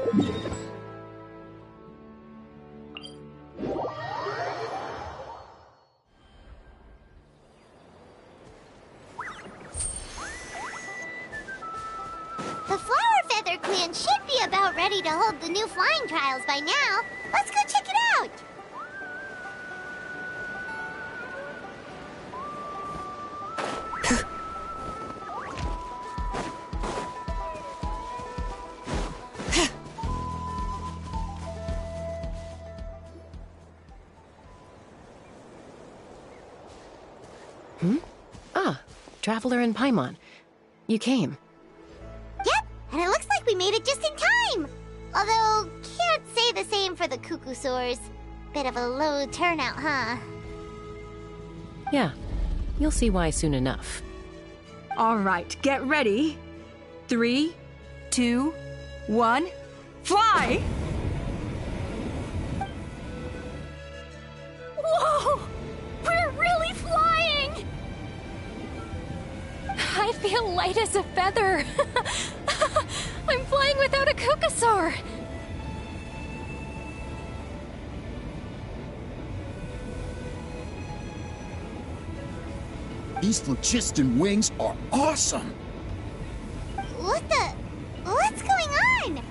The Flower Feather Clan should be about ready to hold the new flying trials by now. Let's go check it out! Traveler and Paimon. You came. Yep, and it looks like we made it just in time! Although, can't say the same for the Cuckoosaurs. Bit of a low turnout, huh? Yeah, you'll see why soon enough. All right, get ready. 3, 2, 1, fly! Whoa! We're really flying! I feel light as a feather. I'm flying without a Cuckoosaur. These phlogiston wings are awesome! What's going on?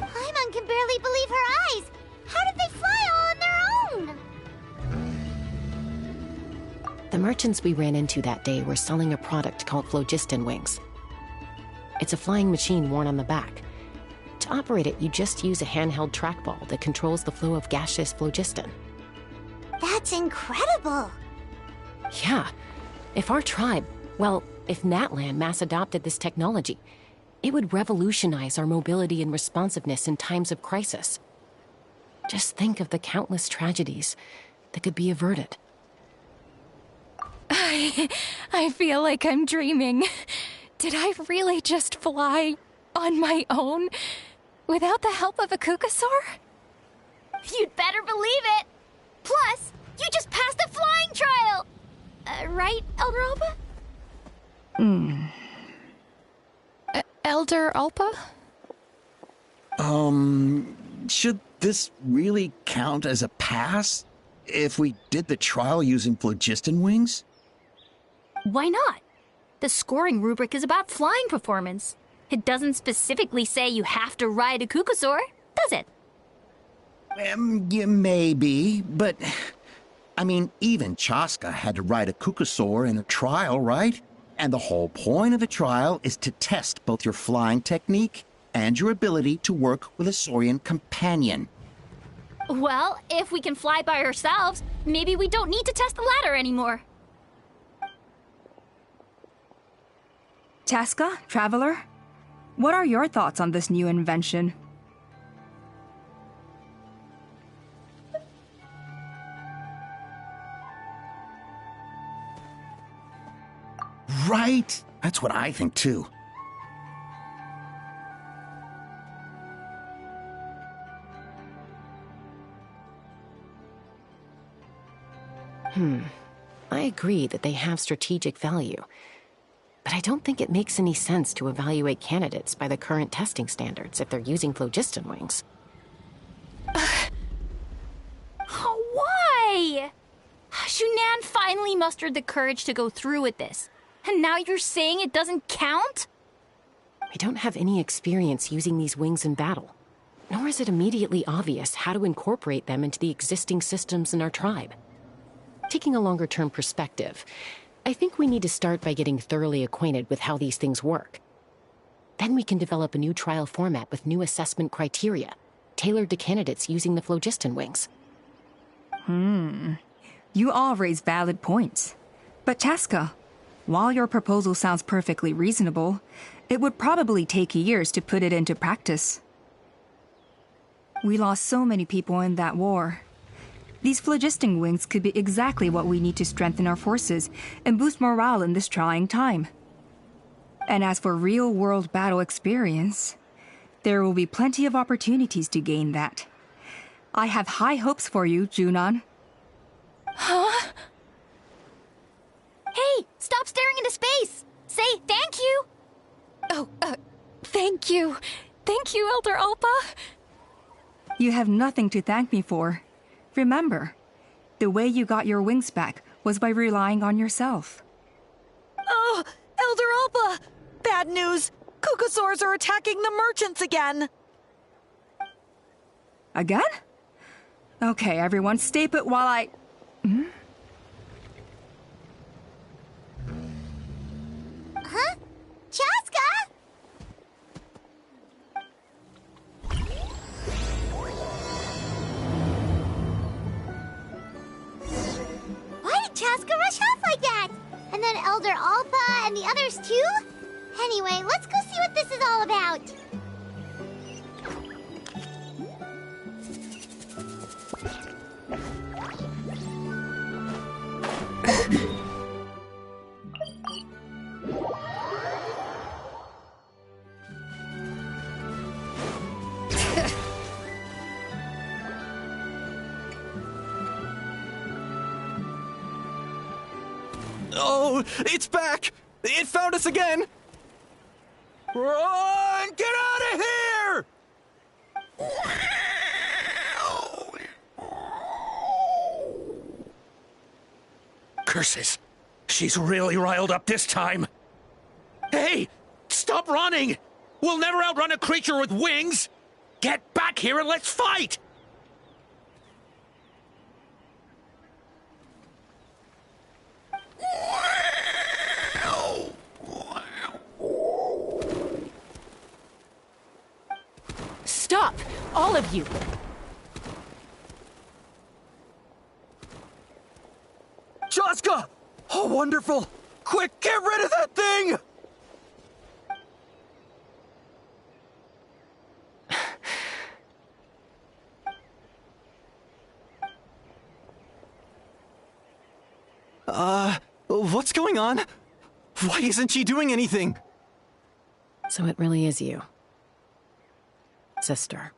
Paimon can barely believe her eyes. How did they fly all on their own? The merchants we ran into that day were selling a product called phlogiston wings. It's a flying machine worn on the back. To operate it, you just use a handheld trackball that controls the flow of gaseous phlogiston. That's incredible. Yeah. If our tribe, if Natlan mass adopted this technology, it would revolutionize our mobility and responsiveness in times of crisis. Just think of the countless tragedies that could be averted. I feel like I'm dreaming. Did I really just fly on my own without the help of a Cuckoosaur? You'd better believe it! Plus, you just passed the flying trial! Right, Elder Alpa? Elder Alpa? Should this really count as a pass? If we did the trial using phlogiston wings? Why not? The scoring rubric is about flying performance. It doesn't specifically say you have to ride a Cuckoosaur, does it? Yeah, maybe, but... I mean, even Chaska had to ride a Cuckoosaur in a trial, right? And the whole point of the trial is to test both your flying technique and your ability to work with a Saurian companion. Well, if we can fly by ourselves, maybe we don't need to test the ladder anymore. Chaska, Traveler, what are your thoughts on this new invention? Right? That's what I think, too. I agree that they have strategic value, but I don't think it makes any sense to evaluate candidates by the current testing standards if they're using phlogiston wings. Why? Shunan finally mustered the courage to go through with this. And now you're saying it doesn't count? We don't have any experience using these wings in battle, nor is it immediately obvious how to incorporate them into the existing systems in our tribe. Taking a longer-term perspective, I think we need to start by getting thoroughly acquainted with how these things work. Then we can develop a new trial format with new assessment criteria, tailored to candidates using the phlogiston wings. You all raise valid points. But Chaska, while your proposal sounds perfectly reasonable, it would probably take years to put it into practice. We lost so many people in that war. These phlogiston wings could be exactly what we need to strengthen our forces and boost morale in this trying time. And as for real-world battle experience, there will be plenty of opportunities to gain that. I have high hopes for you, Junon. Huh? Hey, stop staring into space! Say thank you! Oh, thank you. Thank you, Elder Alpa. You have nothing to thank me for. Remember, the way you got your wings back was by relying on yourself. Oh, Elder Alpa! Bad news! Cucosaurs are attacking the merchants again! Again? Okay, everyone, stay put while I... Huh? Chaska? Why did Chaska rush off like that? And then Elder Alpa and the others too? Anyway, let's go see what this is all about. Oh, it's back! It found us again! Run! Get out of here! Curses! She's really riled up this time. Hey! Stop running! We'll never outrun a creature with wings! Get back here and let's fight! Stop! All of you! Chaska! Oh, wonderful! Quick, get rid of that thing! What's going on? Why isn't she doing anything? So it really is you. Sister.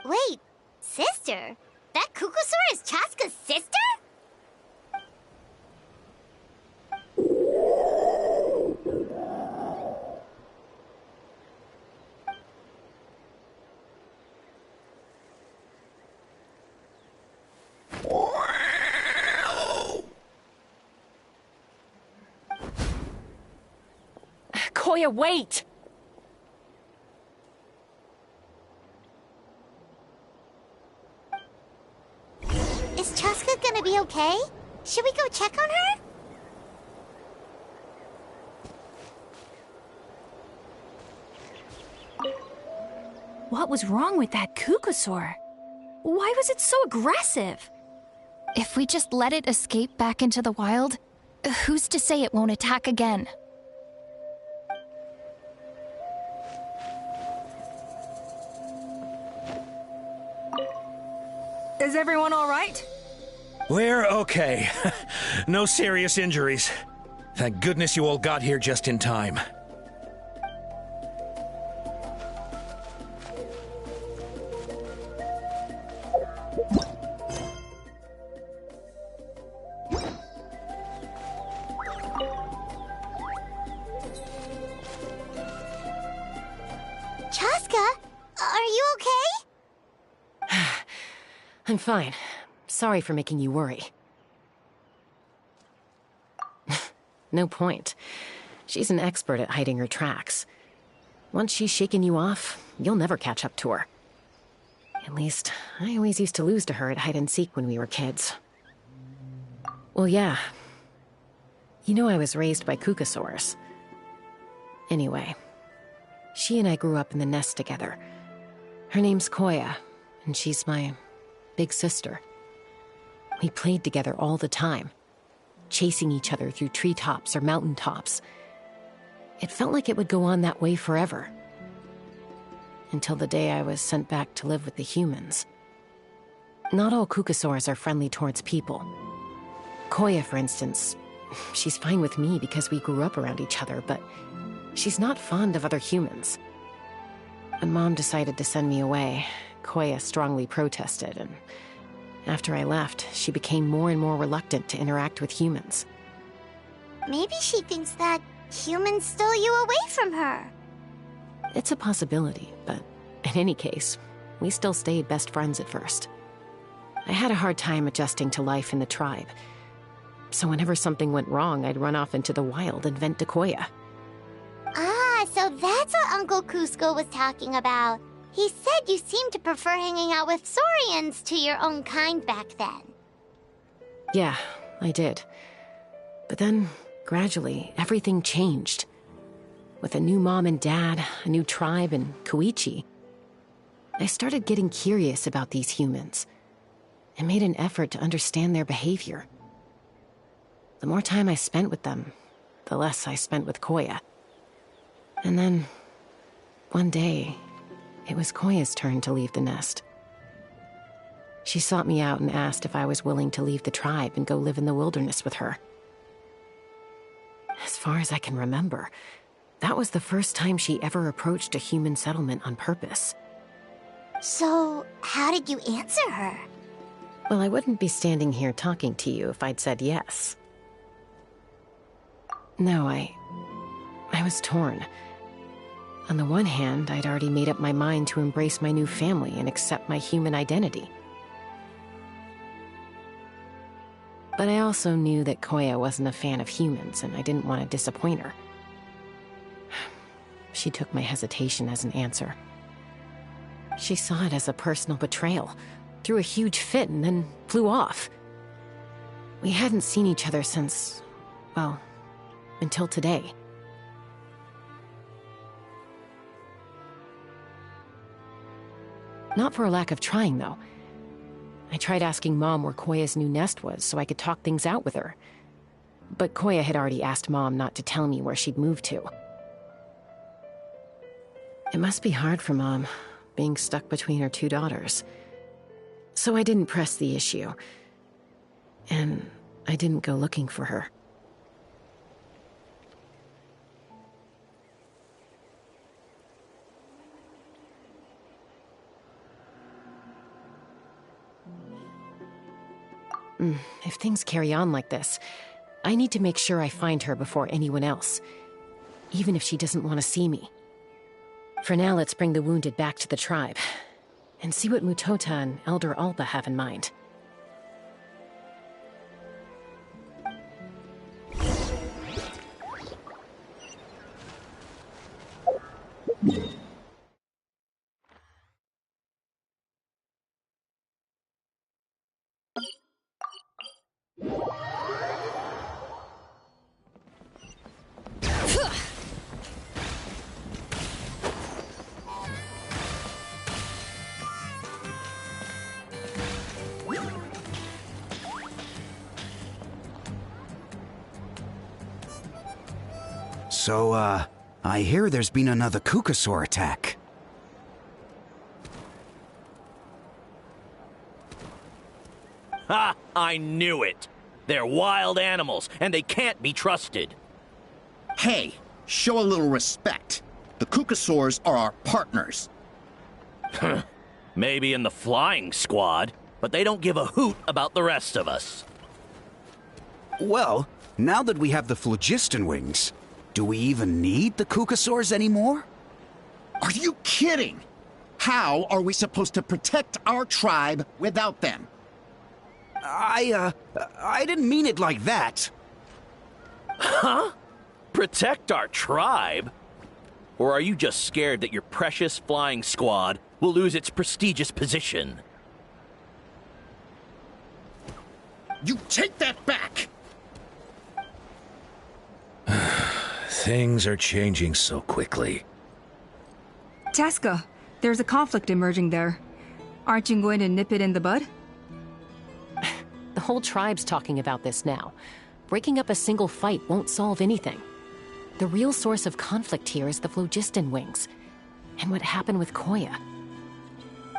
Wait, sister? That Cucosaur is Chaska's sister? Koya, wait! Is Chaska gonna be okay? Should we go check on her? What was wrong with that Cucosaur? Why was it so aggressive? If we just let it escape back into the wild, who's to say it won't attack again? Is everyone all right? We're okay. No serious injuries. Thank goodness you all got here just in time. Chaska, are you okay? I'm fine. Sorry for making you worry. No point. She's an expert at hiding her tracks. Once she's shaken you off, you'll never catch up to her. At least, I always used to lose to her at hide-and-seek when we were kids. Well, yeah. You know I was raised by Cucosaurs. Anyway, she and I grew up in the nest together. Her name's Koya, and she's my big sister. We played together all the time, chasing each other through treetops or mountaintops. It felt like it would go on that way forever. Until the day I was sent back to live with the humans. Not all Cucosaurs are friendly towards people. Koya, for instance, she's fine with me because we grew up around each other, but she's not fond of other humans. When Mom decided to send me away, Koya strongly protested, and after I left, she became more and more reluctant to interact with humans. Maybe she thinks that humans stole you away from her. It's a possibility, but in any case, we still stayed best friends at first. I had a hard time adjusting to life in the tribe, so whenever something went wrong, I'd run off into the wild and vent to Koya. Ah, so that's what Uncle Cusco was talking about. He said you seemed to prefer hanging out with Saurians to your own kind back then. Yeah, I did. But then, gradually, everything changed. With a new mom and dad, a new tribe, and Koichi, I started getting curious about these humans and made an effort to understand their behavior. The more time I spent with them, the less I spent with Koya. And then, one day, it was Koya's turn to leave the nest. She sought me out and asked if I was willing to leave the tribe and go live in the wilderness with her. As far as I can remember, that was the first time she ever approached a human settlement on purpose. So, how did you answer her? Well, I wouldn't be standing here talking to you if I'd said yes. No, I was torn. On the one hand, I'd already made up my mind to embrace my new family and accept my human identity. But I also knew that Koya wasn't a fan of humans, and I didn't want to disappoint her. She took my hesitation as an answer. She saw it as a personal betrayal, threw a huge fit, and then flew off. We hadn't seen each other since, well, until today. Not for a lack of trying, though. I tried asking Mom where Koya's new nest was so I could talk things out with her. But Koya had already asked Mom not to tell me where she'd moved to. It must be hard for Mom, being stuck between her two daughters. So I didn't press the issue. And I didn't go looking for her. If things carry on like this, I need to make sure I find her before anyone else, even if she doesn't want to see me. For now, let's bring the wounded back to the tribe, and see what Mutota and Elder Alba have in mind. So, I hear there's been another Kukasaur attack. Ha! I knew it! They're wild animals, and they can't be trusted. Hey, show a little respect. The Kukasaurs are our partners. Maybe in the flying squad, but they don't give a hoot about the rest of us. Well, now that we have the phlogiston wings, do we even need the Kukasaurs anymore? Are you kidding? How are we supposed to protect our tribe without them? I didn't mean it like that. Huh? Protect our tribe? Or are you just scared that your precious flying squad will lose its prestigious position? You take that back! Things are changing so quickly. Chaska, there's a conflict emerging there. Aren't you going to nip it in the bud? The whole tribe's talking about this now. Breaking up a single fight won't solve anything. The real source of conflict here is the phlogiston wings, and what happened with Koya.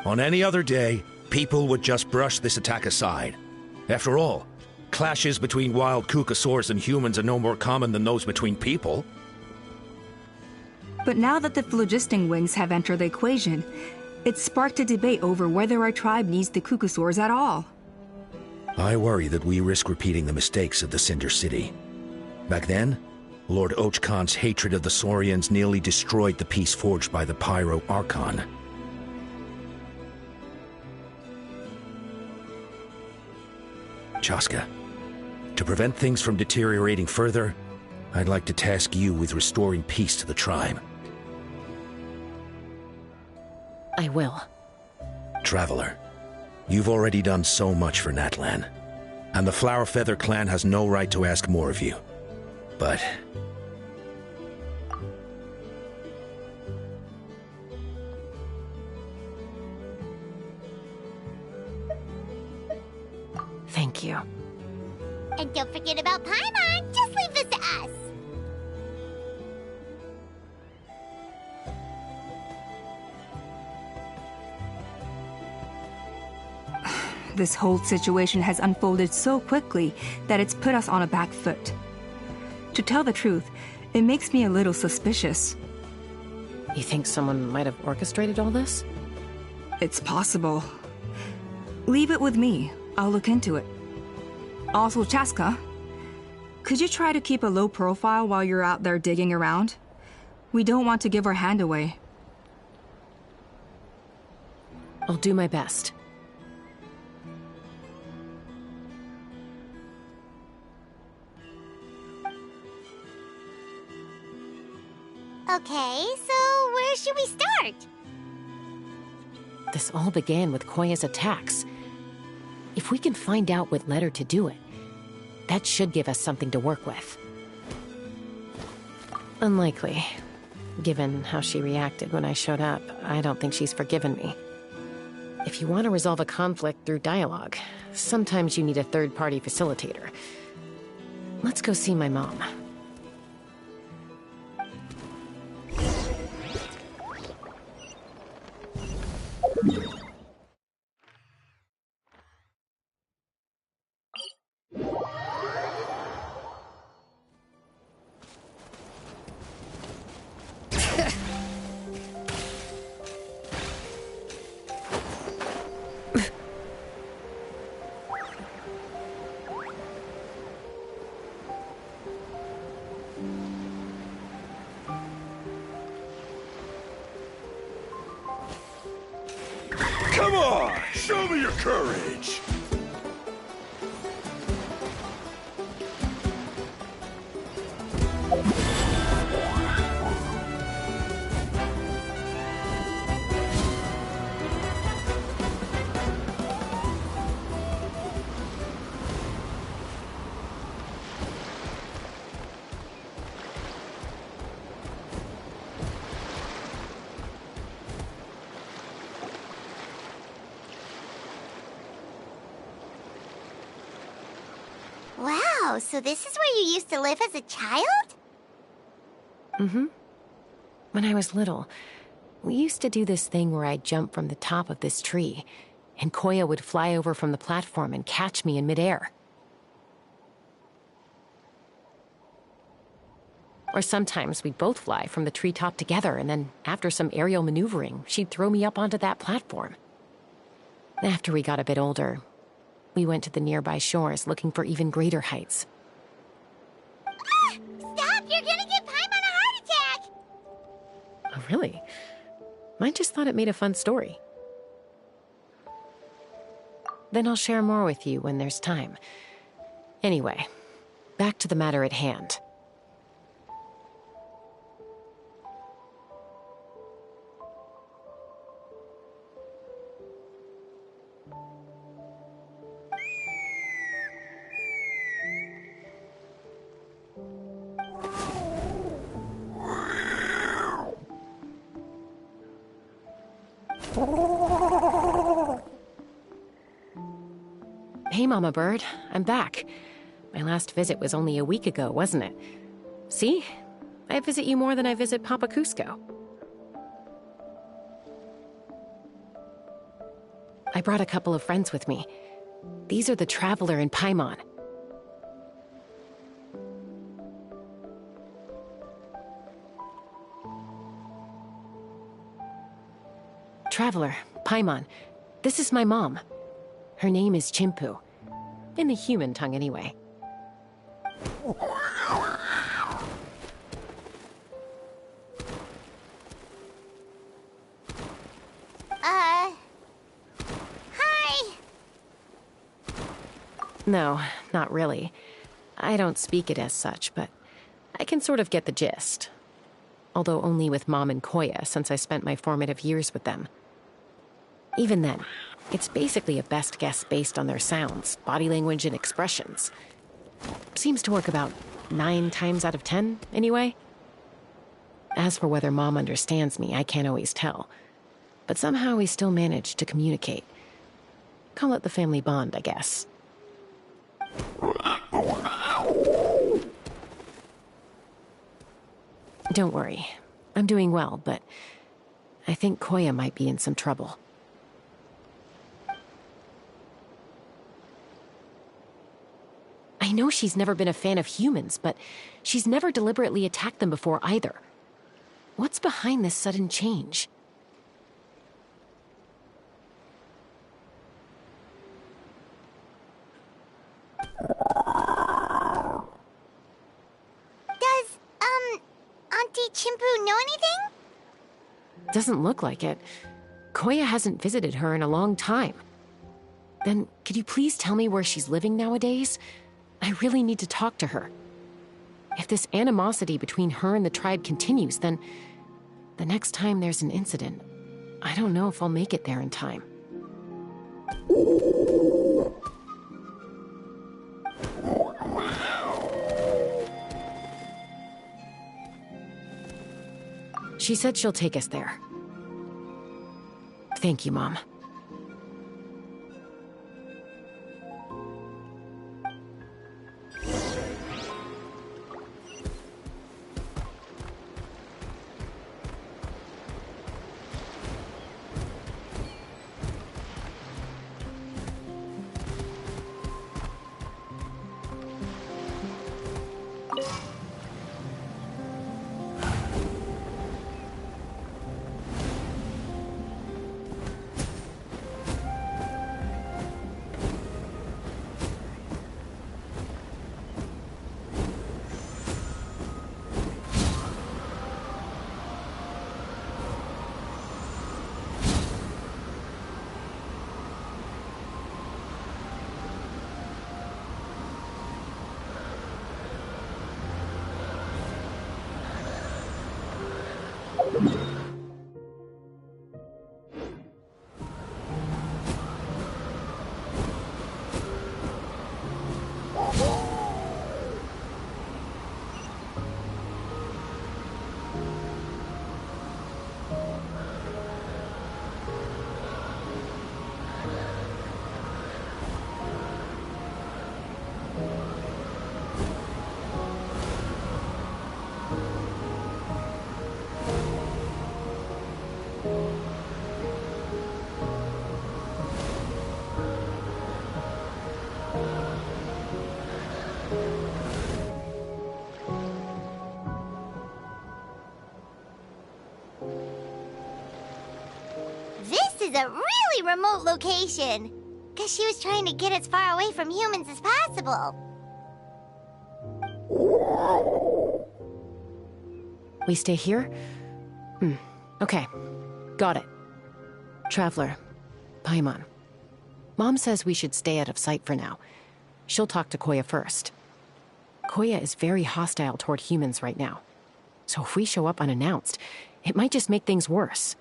On any other day, people would just brush this attack aside. After all, clashes between wild Kukasaurs and humans are no more common than those between people. But now that the phlogiston wings have entered the equation, it's sparked a debate over whether our tribe needs the Kukasaurs at all. I worry that we risk repeating the mistakes of the Cinder City. Back then, Lord Ochkon's hatred of the Saurians nearly destroyed the peace forged by the Pyro Archon. Chaska, to prevent things from deteriorating further, I'd like to task you with restoring peace to the tribe. I will. Traveler, you've already done so much for Natlan, and the Flower Feather clan has no right to ask more of you. But... Thank you. And don't forget about Paimon. Just leave this to us. This whole situation has unfolded so quickly that it's put us on a back foot. To tell the truth, it makes me a little suspicious. You think someone might have orchestrated all this? It's possible. Leave it with me. I'll look into it. Also, Chaska, could you try to keep a low profile while you're out there digging around? We don't want to give our hand away. I'll do my best. Okay, so where should we start? This all began with Koya's attacks. If we can find out what led her to do it, that should give us something to work with. Unlikely. Given how she reacted when I showed up, I don't think she's forgiven me. If you want to resolve a conflict through dialogue, sometimes you need a third-party facilitator. Let's go see my mom. Come on, show me your courage! Wow, so this is where you used to live as a child? Mm-hmm. When I was little, we used to do this thing where I'd jump from the top of this tree, and Koya would fly over from the platform and catch me in midair. Or sometimes we'd both fly from the treetop together, and then after some aerial maneuvering, she'd throw me up onto that platform. After we got a bit older, we went to the nearby shores looking for even greater heights. Stop! You're gonna give Paimon a heart attack! Oh, really? I just thought it made a fun story. Then I'll share more with you when there's time. Anyway, back to the matter at hand. Hey, Mama Bird. I'm back. My last visit was only a week ago, wasn't it? See? I visit you more than I visit Papa Cusco. I brought a couple of friends with me. These are the Traveler and Paimon. Traveler, Paimon, this is my mom. Her name is Chimpu. In the human tongue, anyway. No, not really. I don't speak it as such, but I can sort of get the gist. Although only with Mom and Koya, since I spent my formative years with them. Even then, it's basically a best guess based on their sounds, body language, and expressions. Seems to work about 9 times out of 10, anyway. As for whether Mom understands me, I can't always tell. But somehow we still manage to communicate. Call it the family bond, I guess. Don't worry. I'm doing well, but I think Koya might be in some trouble. I know she's never been a fan of humans, but she's never deliberately attacked them before either. What's behind this sudden change? Does, Auntie Chimpu know anything? Doesn't look like it. Koya hasn't visited her in a long time. Then, could you please tell me where she's living nowadays? I really need to talk to her. If this animosity between her and the tribe continues, then the next time there's an incident, I don't know if I'll make it there in time. She said she'll take us there. Thank you, Mom. This is a really remote location. Guess she was trying to get as far away from humans as possible. We stay here? Okay. Got it. Traveler. Paimon. Mom says we should stay out of sight for now. She'll talk to Koya first. Koya is very hostile toward humans right now. So if we show up unannounced, it might just make things worse.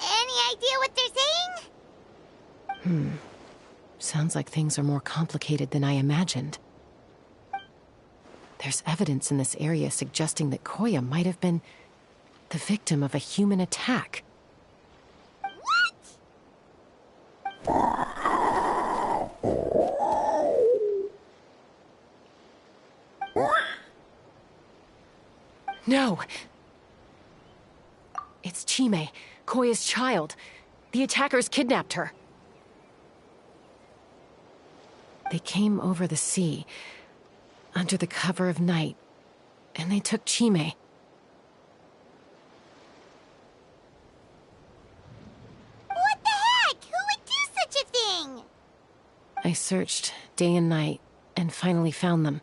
Any idea what they're saying? Sounds like things are more complicated than I imagined. There's evidence in this area suggesting that Koya might have been the victim of a human attack. No! It's Chime, Koya's child. The attackers kidnapped her. They came over the sea, under the cover of night, and they took Chime. I searched day and night, and finally found them.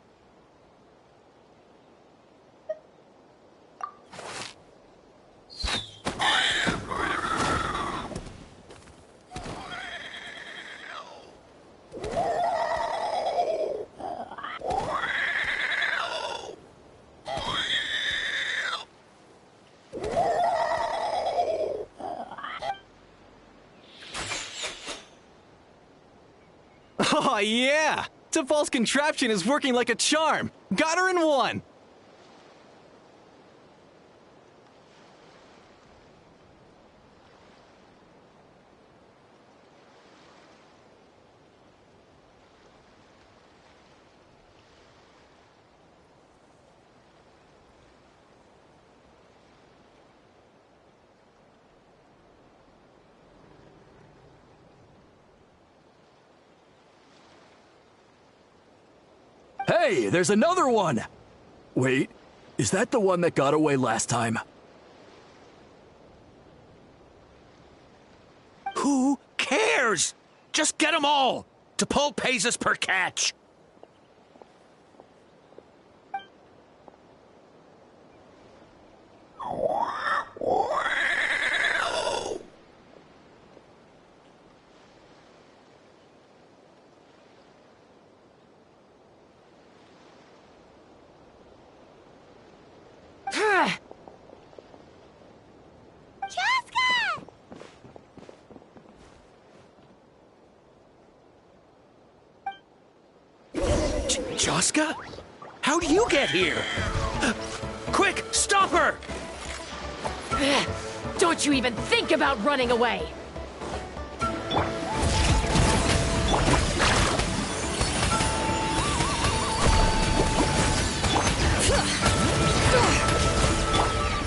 Oh, yeah! T'Pol's contraption is working like a charm! Got her in one! Hey, there's another one! Wait, is that the one that got away last time? Who cares? Just get them all! T'Pol pays us per catch. Chaska? How'd you get here? Quick, stop her! Don't you even think about running away!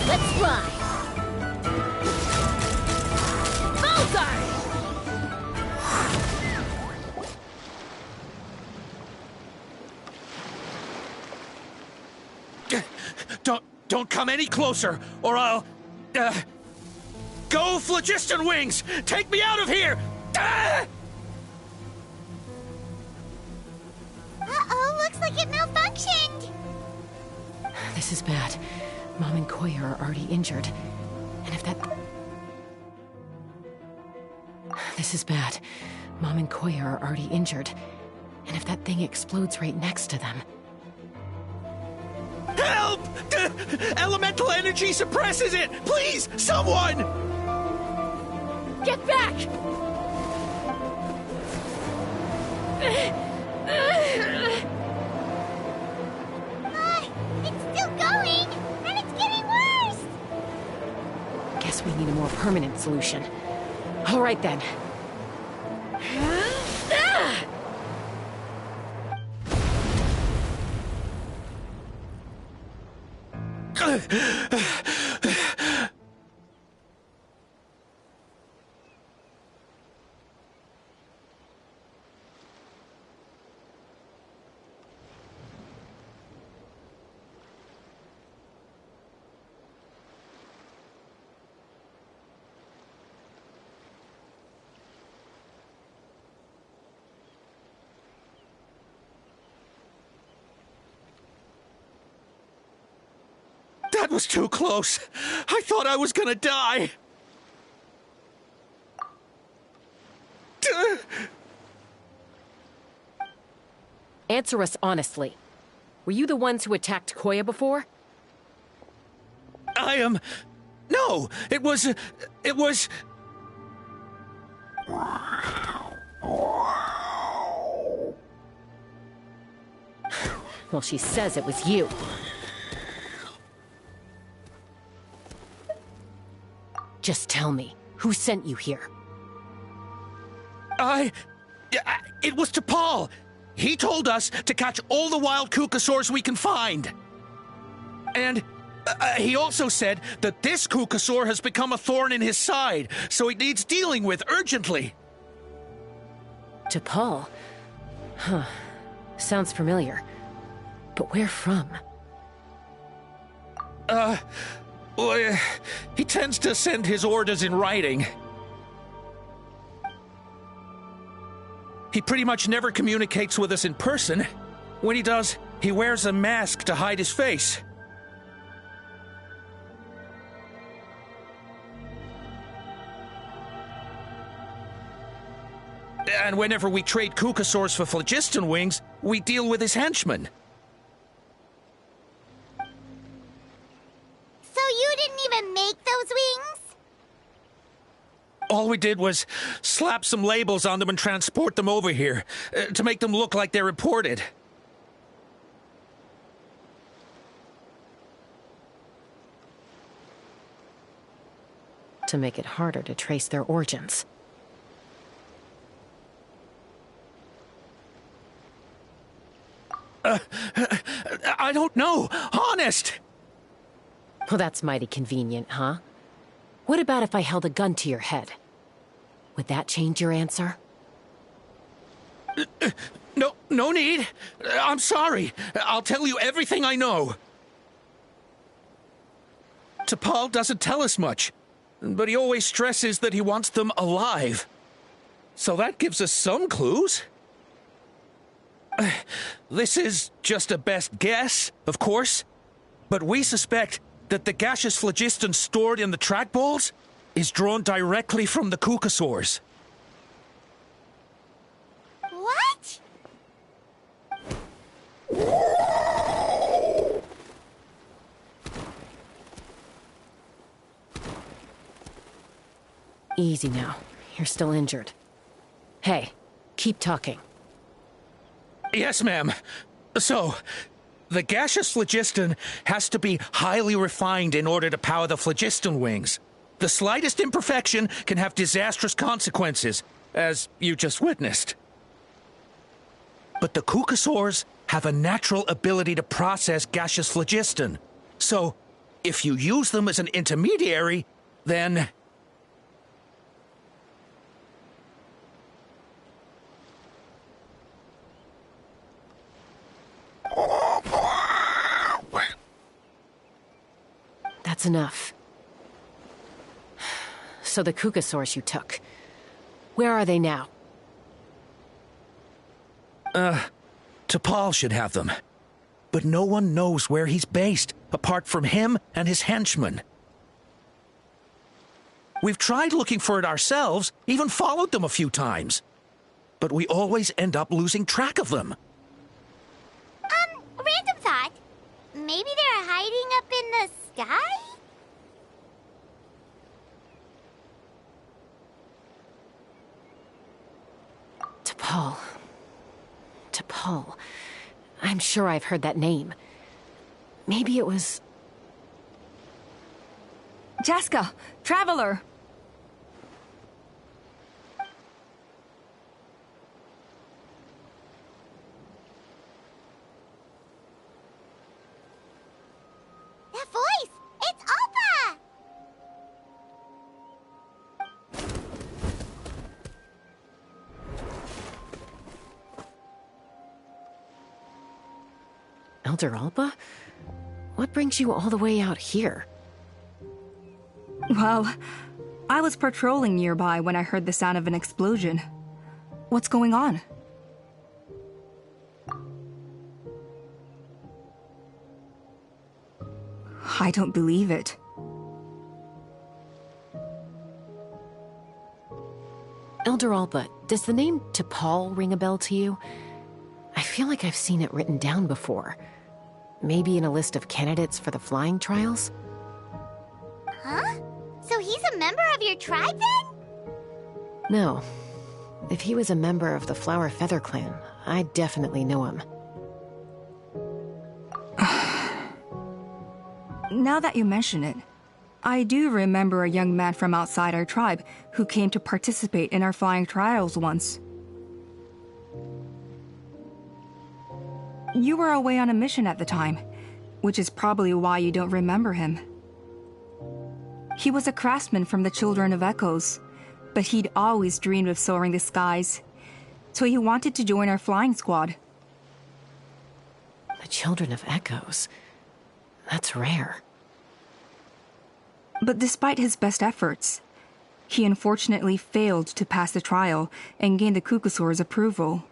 Let's fly! Bullseye! Don't come any closer, or I'll... Go, Phlogiston Wings! Take me out of here! Uh-oh, looks like it malfunctioned! This is bad. Mom and Koya are already injured. And if that... This is bad. Mom and Koya are already injured. And if that thing explodes right next to them... Help! Elemental energy suppresses it! Please, someone! Get back! It's still going, and it's getting worse! Guess we need a more permanent solution. All right, then. That was too close. I thought I was gonna die. Answer us honestly. Were you the ones who attacked Koya before? I am... No, it was... Well, she says it was you. Just tell me, who sent you here? It was T'Pol. He told us to catch all the wild Kukasaurs we can find. And he also said that this Kukasaur has become a thorn in his side, so it needs dealing with urgently. T'Pol? Huh. Sounds familiar. But where from? Well, he tends to send his orders in writing. He pretty much never communicates with us in person. When he does, he wears a mask to hide his face. And whenever we trade Kukasaurs for phlogiston wings, we deal with his henchmen. So you didn't even make those wings? All we did was slap some labels on them and transport them over here, to make them look like they're imported. To make it harder to trace their origins. I don't know, honest! Well, that's mighty convenient, huh? What about if I held a gun to your head? Would that change your answer? No need. I'm sorry. I'll tell you everything I know. T'Pol doesn't tell us much, but he always stresses that he wants them alive. So that gives us some clues. This is just a best guess, of course, but we suspect that the gaseous phlogiston stored in the trackballs is drawn directly from the Kukasaurs. What? Easy now. You're still injured. Hey, keep talking. Yes, ma'am. So, the gaseous phlogiston has to be highly refined in order to power the phlogiston wings. The slightest imperfection can have disastrous consequences, as you just witnessed. But the Kukasaurs have a natural ability to process gaseous phlogiston. So, if you use them as an intermediary, then... That's enough. So the Kukasaurs you took, where are they now? T'Pol should have them. But no one knows where he's based, apart from him and his henchmen. We've tried looking for it ourselves, even followed them a few times. But we always end up losing track of them. Random thought. Maybe they're hiding up in the sky? T'Pol. I'm sure I've heard that name. Maybe it was... Chaska! Traveler! That voice! It's Oppa! Elder Alba? What brings you all the way out here? Well, I was patrolling nearby when I heard the sound of an explosion. What's going on? I don't believe it. Elder Alba, does the name T'Pol ring a bell to you? I feel like I've seen it written down before. Maybe in a list of candidates for the flying trials? Huh? So he's a member of your tribe then? No. If he was a member of the Flower Feather Clan, I'd definitely know him. Now that you mention it, I do remember a young man from outside our tribe who came to participate in our flying trials once. You were away on a mission at the time, which is probably why you don't remember him. He was a craftsman from the Children of Echoes, but he'd always dreamed of soaring the skies, so he wanted to join our flying squad. The Children of Echoes? That's rare. But despite his best efforts, He unfortunately failed to pass the trial and gain the Kukusaur's approval.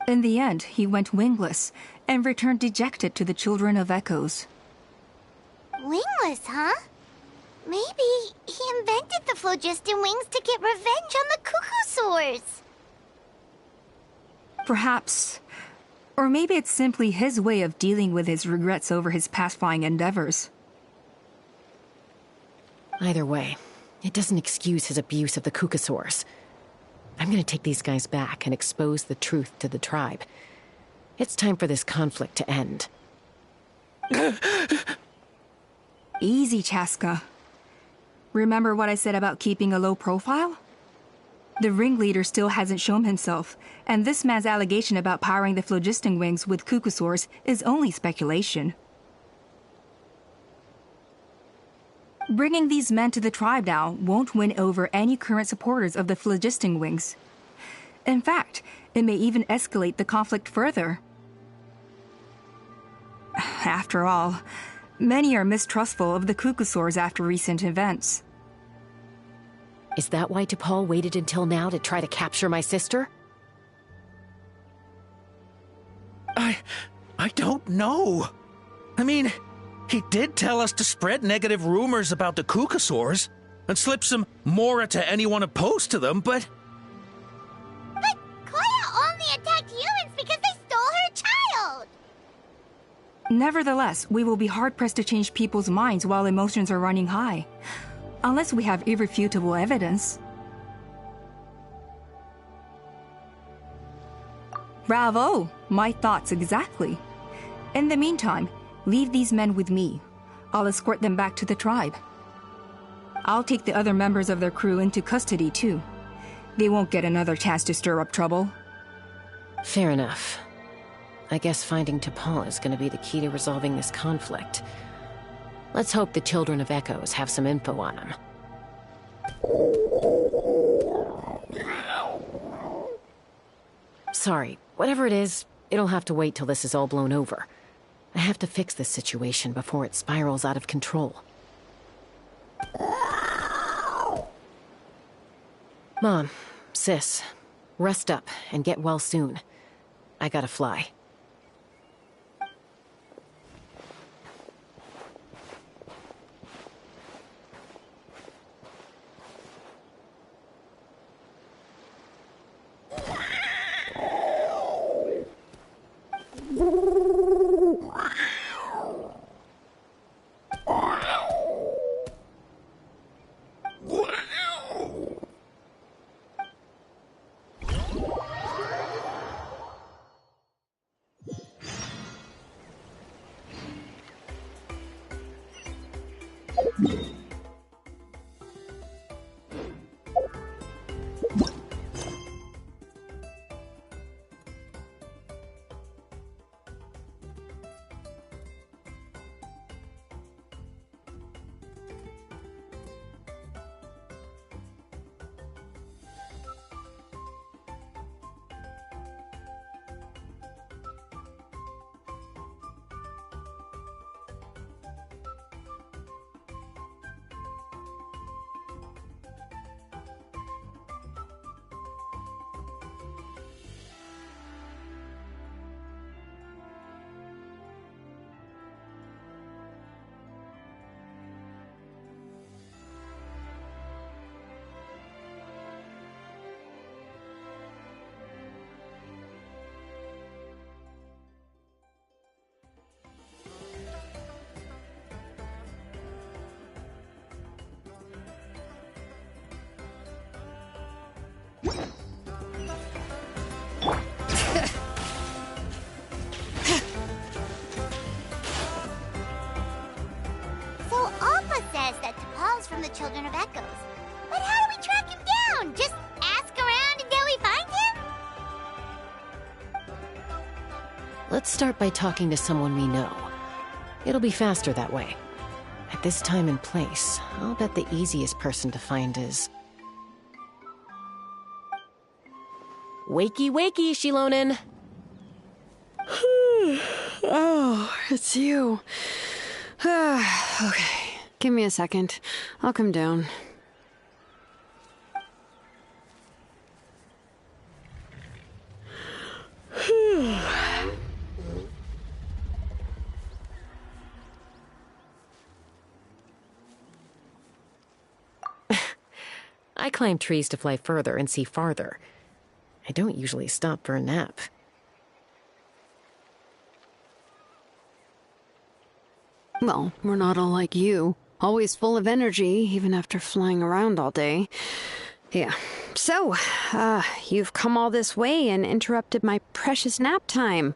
In the end, he went wingless and returned dejected to the Children of Echoes. Wingless, huh? Maybe he invented the phlogiston wings to get revenge on the Kukusaurs. Perhaps. Or maybe it's simply his way of dealing with his regrets over his past flying endeavors. Either way, it doesn't excuse his abuse of the Kukusaurs. I'm gonna take these guys back and expose the truth to the tribe. It's time for this conflict to end. Easy, Chaska. Remember what I said about keeping a low profile? The ringleader still hasn't shown himself, and this man's allegation about powering the phlogiston wings with Kukusaurs is only speculation. Bringing these men to the tribe now won't win over any current supporters of the phlogiston wings. In fact, it may even escalate the conflict further. After all, many are mistrustful of the Kukusaurs after recent events. Is that why T'Pol waited until now to try to capture my sister? I don't know. I mean, he did tell us to spread negative rumors about the Kukusaurs and slip some Mora to anyone opposed to them, but... But Koya only attacked humans because they stole her child! Nevertheless, we will be hard-pressed to change people's minds while emotions are running high. Unless we have irrefutable evidence. Bravo! My thoughts exactly. In the meantime, leave these men with me. I'll escort them back to the tribe. I'll take the other members of their crew into custody too. They won't get another chance to stir up trouble. Fair enough. I guess finding T'Pol is going to be the key to resolving this conflict. Let's hope the Children of Echoes have some info on him. Sorry, whatever it is, it'll have to wait till this is all blown over. I have to fix this situation before it spirals out of control. Mom, Sis, rest up and get well soon. I gotta fly. So Alpha says that T'Pol's from the Children of Echoes. But how do we track him down? Just ask around until we find him? Let's start by talking to someone we know. It'll be faster that way. At this time and place, I'll bet the easiest person to find is... Wakey, wakey, Shilonen! Oh, it's you. Okay, give me a second. I'll come down. I climb trees to fly further and see farther. I don't usually stop for a nap. Well, we're not all like you. Always full of energy, even after flying around all day. Yeah. So, you've come all this way and interrupted my precious nap time.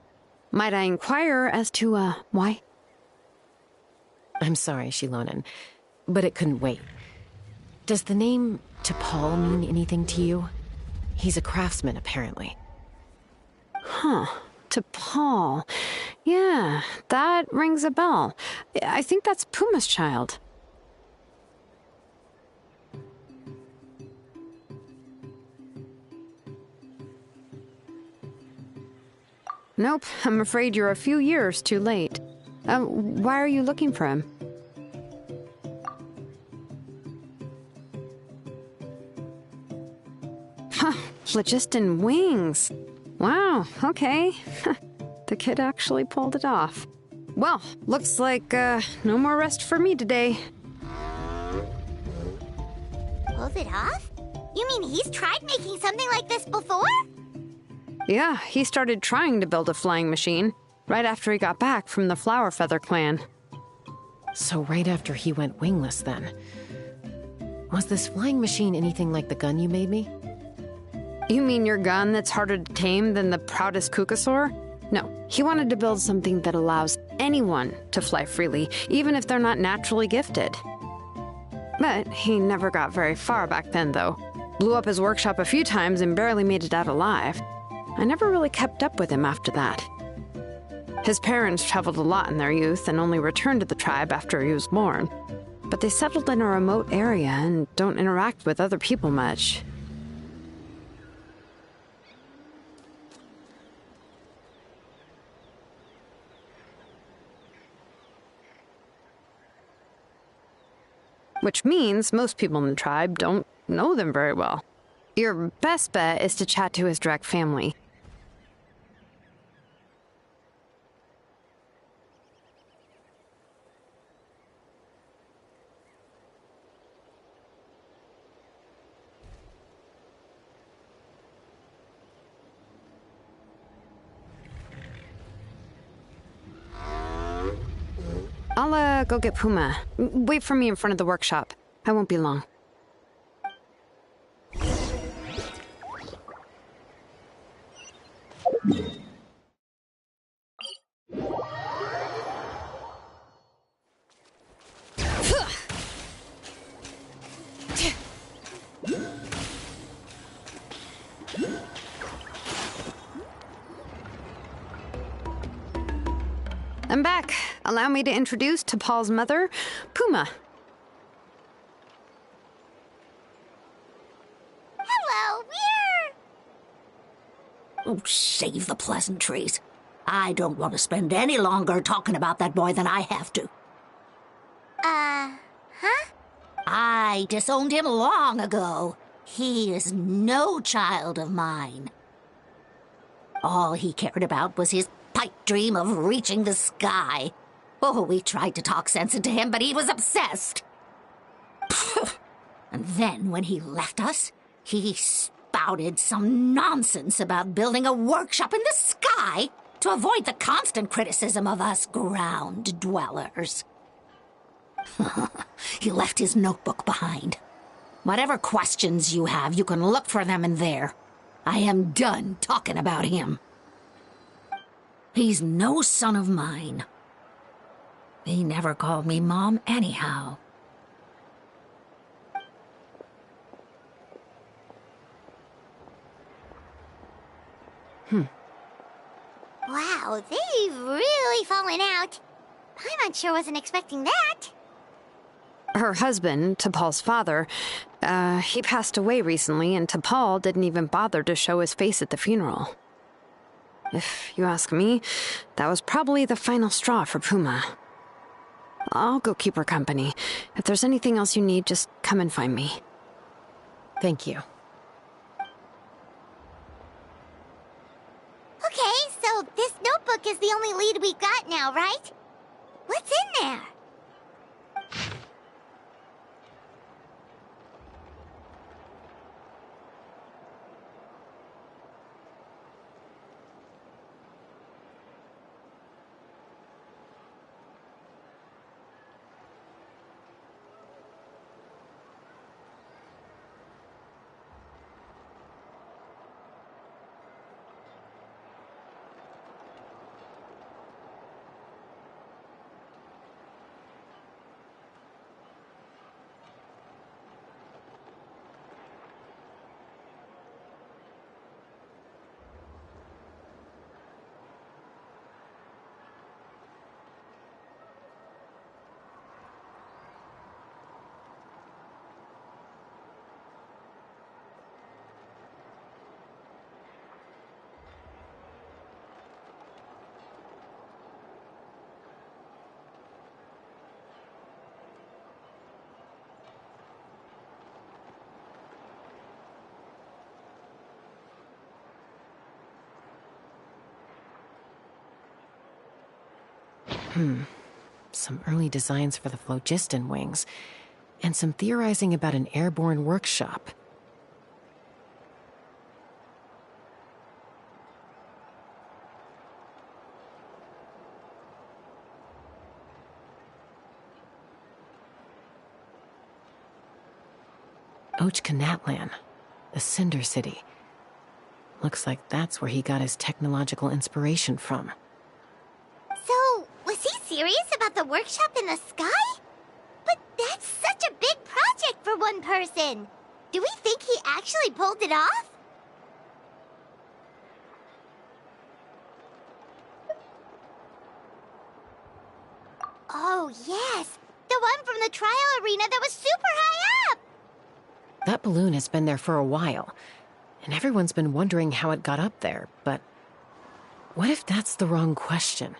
Might I inquire as to, why? I'm sorry, Shilonen, but it couldn't wait. Does the name T'Pol mean anything to you? He's a craftsman, apparently. Huh. T'Pol. Yeah, that rings a bell. I think that's Puma's child. Nope, I'm afraid you're a few years too late. Why are you looking for him? Huh, phlogiston wings. Wow, okay. The kid actually pulled it off. Well, looks like, no more rest for me today. Pulled it off? You mean he's tried making something like this before? Yeah, he started trying to build a flying machine right after he got back from the Flower Feather clan. So right after he went wingless, then. Was this flying machine anything like the gun you made me? You mean your gun that's harder to tame than the proudest Kukasaur? No, he wanted to build something that allows anyone to fly freely, even if they're not naturally gifted. But he never got very far back then, though. Blew up his workshop a few times and barely made it out alive. I never really kept up with him after that. His parents traveled a lot in their youth and only returned to the tribe after he was born. But they settled in a remote area and don't interact with other people much. Which means most people in the tribe don't know them very well. Your best bet is to chat to his direct family. I'll, go get Puma. Wait for me in front of the workshop. I won't be long. I'm back. Allow me to introduce T'Pol's mother, Puma. Hello, Oh, save the pleasantries. I don't want to spend any longer talking about that boy than I have to. Huh? I disowned him long ago. He is no child of mine. All he cared about was his pipe dream of reaching the sky. Oh, we tried to talk sense into him, but he was obsessed. And then when he left us, he spouted some nonsense about building a workshop in the sky to avoid the constant criticism of us ground dwellers. He left his notebook behind. Whatever questions you have, you can look for them in there. I am done talking about him. He's no son of mine. He never called me Mom anyhow. Wow, they've really fallen out. Paimon sure wasn't expecting that. Her husband, T'Pol's father, he passed away recently, and T'Pol didn't even bother to show his face at the funeral. If you ask me, that was probably the final straw for Puma. I'll go keep her company. If there's anything else you need, just come and find me. Thank you. Okay, so this notebook is the only lead we've got now, right? What's in there? Some early designs for the phlogiston wings, and some theorizing about an airborne workshop. Ochkanatlan, the Cinder City. Looks like that's where he got his technological inspiration from. So, was he serious about the workshop in the sky? But that's such a big project for one person. Do we think he actually pulled it off? Oh, yes. The one from the trial arena that was super high up! That balloon has been there for a while, and everyone's been wondering how it got up there, but what if that's the wrong question?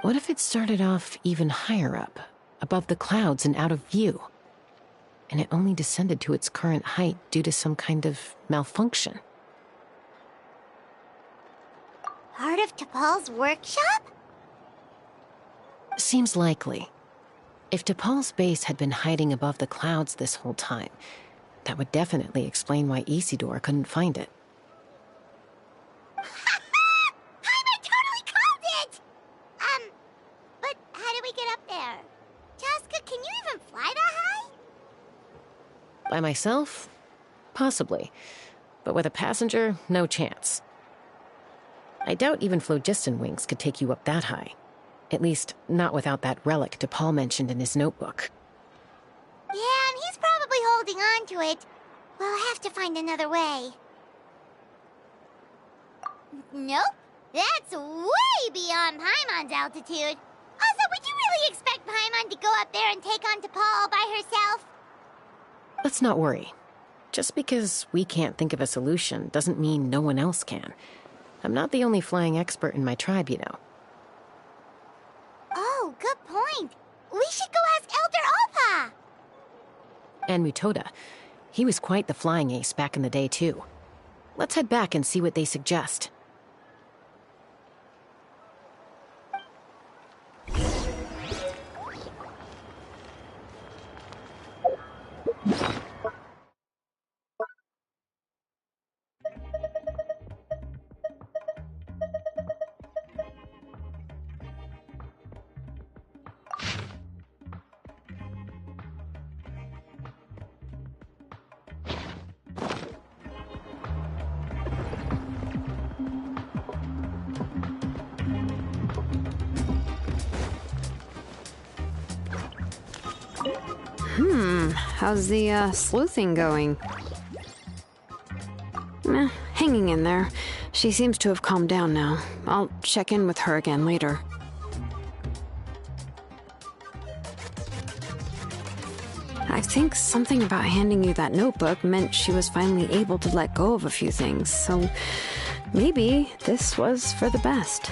What if it started off even higher up, above the clouds and out of view, and it only descended to its current height due to some kind of malfunction? Part of T'Pol's workshop? Seems likely. If T'Pol's base had been hiding above the clouds this whole time, that would definitely explain why Isidore couldn't find it. I totally called it! But how do we get up there? Chaska, can you even fly that high? By myself? Possibly. But with a passenger, no chance. I doubt even phlogiston wings could take you up that high. At least, not without that relic T'Pol mentioned in his notebook. Yeah, and he's probably holding on to it. We'll have to find another way. Nope. That's way beyond Paimon's altitude. Also, would you really expect Paimon to go up there and take on T'Pol all by herself? Let's not worry. Just because we can't think of a solution doesn't mean no one else can. I'm not the only flying expert in my tribe, you know. Oh, good point. We should go ask Elder Alpa. And Mutoda. He was quite the flying ace back in the day, too. Let's head back and see what they suggest. How's the sleuthing going? Hanging in there. She seems to have calmed down now. I'll check in with her again later. I think something about handing you that notebook meant she was finally able to let go of a few things, so maybe this was for the best.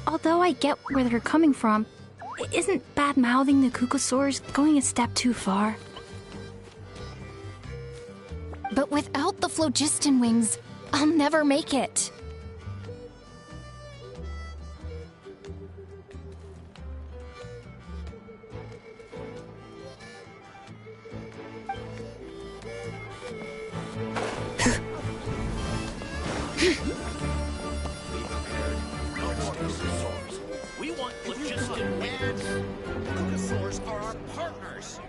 Although I get where they're coming from, isn't bad-mouthing the Kukasaurs going a step too far? But without the phlogiston wings, I'll never make it. We want phlogiston wings. Kukasaurs are our partners.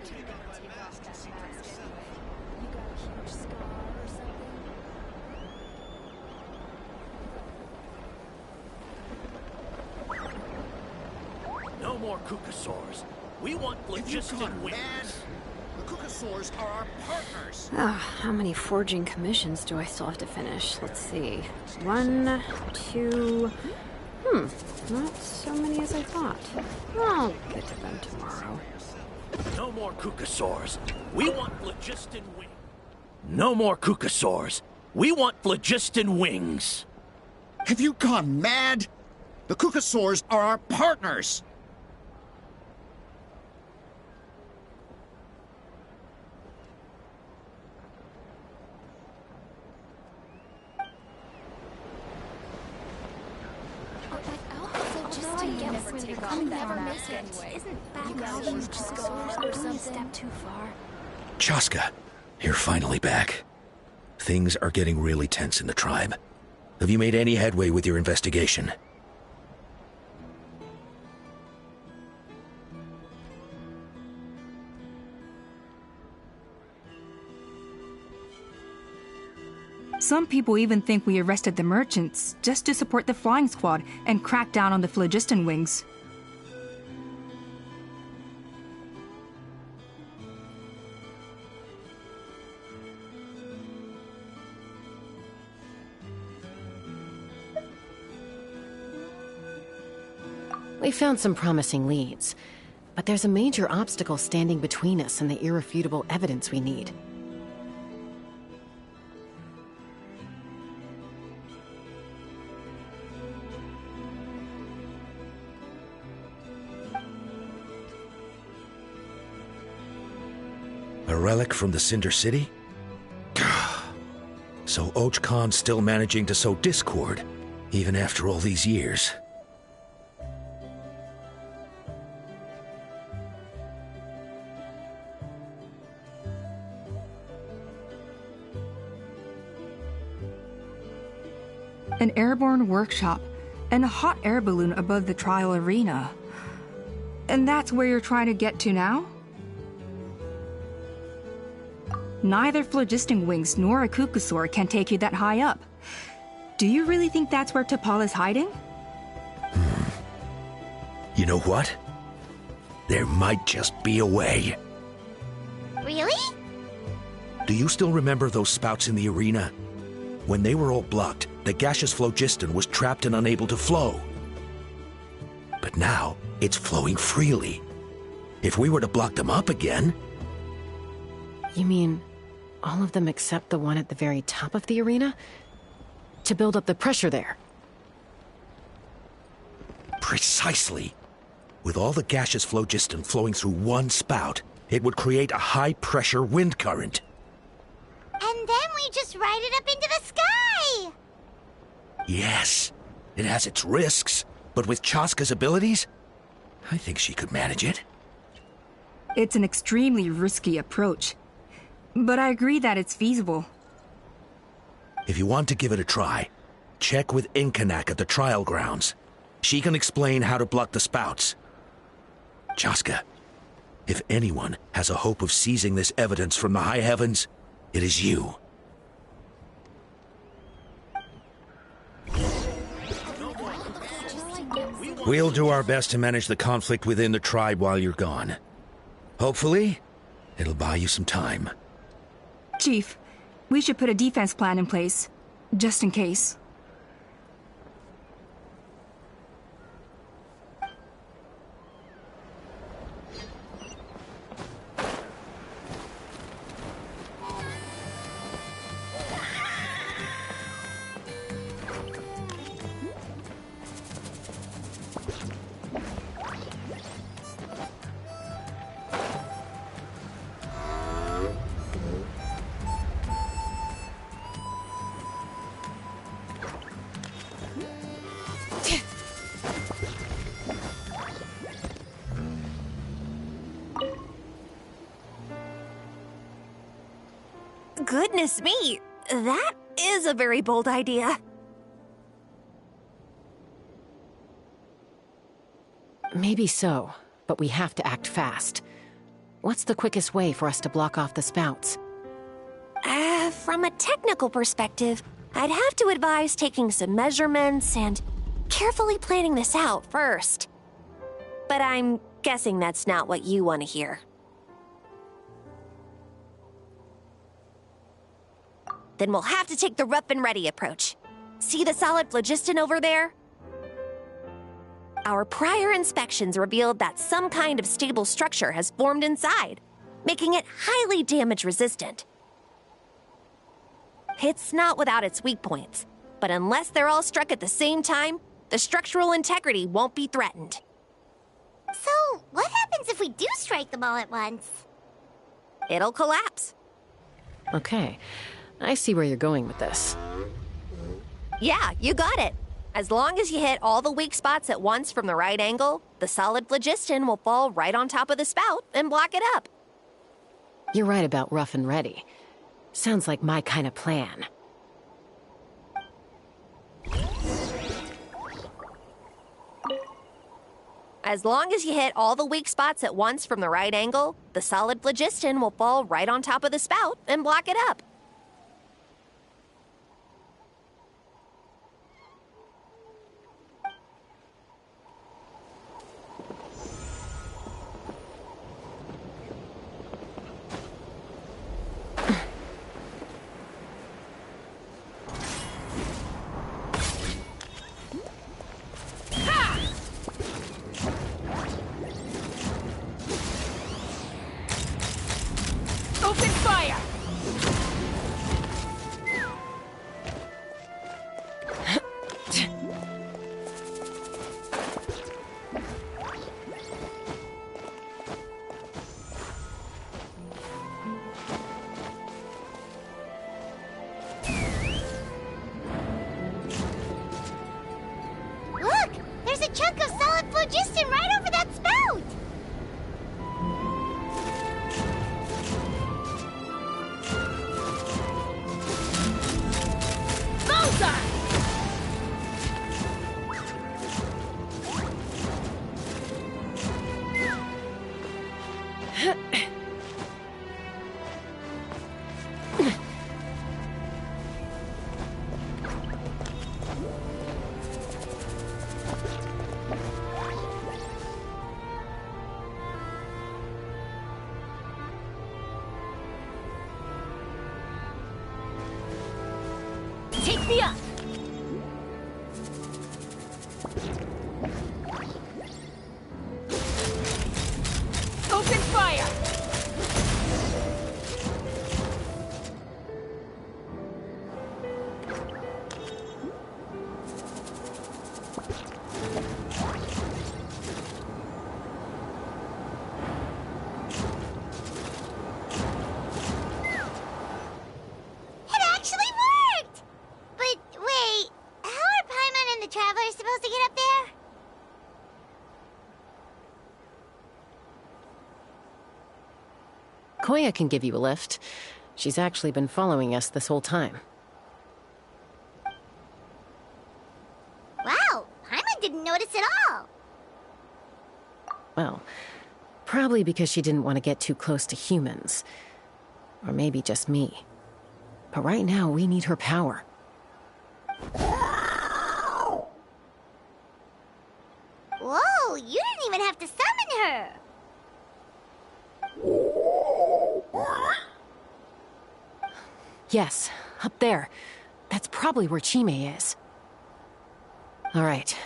No more Kukasaurs. We want phlogiston wings. The Kukasaurs are our partners. How many forging commissions do I still have to finish? Let's see. 1, 2... not so many as I thought. I'll get to them tomorrow. No more Kukasaurs. We want phlogiston wings. No more Kukasaurs. We want phlogiston wings. Have you gone mad? The Kukasaurs are our partners. Chaska, you're finally back. Things are getting really tense in the tribe. Have you made any headway with your investigation? Some people even think we arrested the merchants just to support the flying squad and crack down on the phlogiston wings. We found some promising leads, but there's a major obstacle standing between us and the irrefutable evidence we need. A relic from the Cinder City? So Och Khan's still managing to sow discord, even after all these years. An airborne workshop and a hot air balloon above the trial arena. And that's where you're trying to get to now? Neither phlogiston wings nor a Kukasaur can take you that high up. Do you really think that's where T'Pol is hiding? You know what? There might just be a way. Really? Do you still remember those spouts in the arena? When they were all blocked, the gaseous phlogiston was trapped and unable to flow. But now, it's flowing freely. If we were to block them up again... You mean all of them except the one at the very top of the arena? To build up the pressure there? Precisely. With all the gaseous phlogiston flowing through one spout, it would create a high-pressure wind current. And then we just ride it up into the sky! Yes, it has its risks, but with Chaska's abilities, I think she could manage it. It's an extremely risky approach, but I agree that it's feasible. If you want to give it a try, check with Inkanak at the trial grounds. She can explain how to block the spouts. Chaska, if anyone has a hope of seizing this evidence from the high heavens, it is you. We'll do our best to manage the conflict within the tribe while you're gone. Hopefully, it'll buy you some time. Chief, we should put a defense plan in place, just in case. Goodness me, that is a very bold idea. Maybe so, but we have to act fast. What's the quickest way for us to block off the spouts? From a technical perspective, I'd have to advise taking some measurements and carefully planning this out first. But I'm guessing that's not what you want to hear. Then we'll have to take the rough and ready approach. See the solid phlogiston over there? Our prior inspections revealed that some kind of stable structure has formed inside, making it highly damage resistant. It's not without its weak points, but unless they're all struck at the same time, the structural integrity won't be threatened. So, what happens if we do strike them all at once? It'll collapse. Okay, I see where you're going with this. Yeah, you got it. As long as you hit all the weak spots at once from the right angle, the solid phlogiston will fall right on top of the spout and block it up. You're right about rough and ready. Sounds like my kind of plan. As long as you hit all the weak spots at once from the right angle, the solid phlogiston will fall right on top of the spout and block it up. Open fire! Look! There's a chunk of solid phlogiston right over that spout! Take me up! Open fire! It actually worked! But wait, how are Paimon and the Travelers supposed to get up there? Koya can give you a lift. She's actually been following us this whole time. Wow, Paimon didn't notice at all. Well, probably because she didn't want to get too close to humans. Or maybe just me. But right now, we need her power. Whoa, you didn't even have to summon her. Yes, up there. That's probably where Chime is. All right,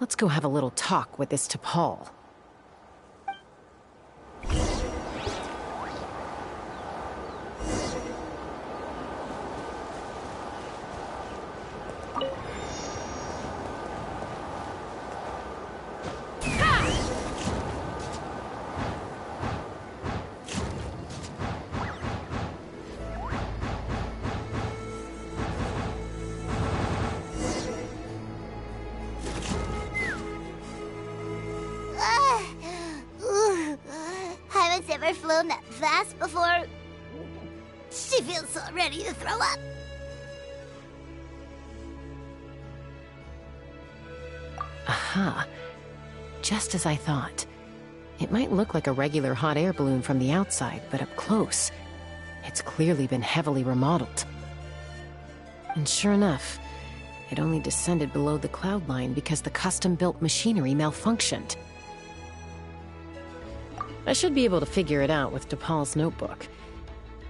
let's go have a little talk with this T'Pol. Haven't ever flown that fast before. She feels so ready to throw up. Aha. Just as I thought. It might look like a regular hot air balloon from the outside, but up close, it's clearly been heavily remodeled. And sure enough, it only descended below the cloud line because the custom-built machinery malfunctioned. I should be able to figure it out with DePaul's notebook.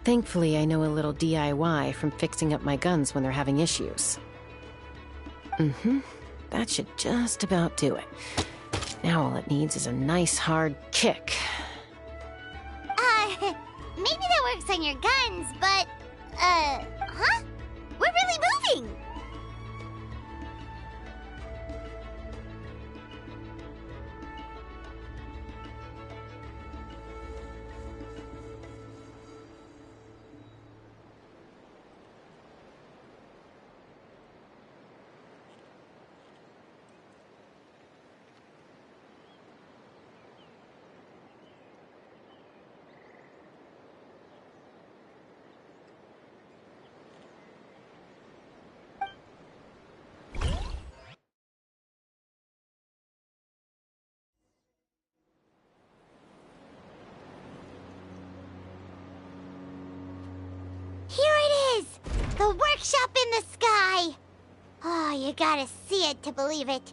Thankfully, I know a little DIY from fixing up my guns when they're having issues. That should just about do it. Now all it needs is a nice hard kick. Maybe that works on your guns, but, huh? We're really moving! Here it is! The workshop in the sky! Oh, you gotta see it to believe it.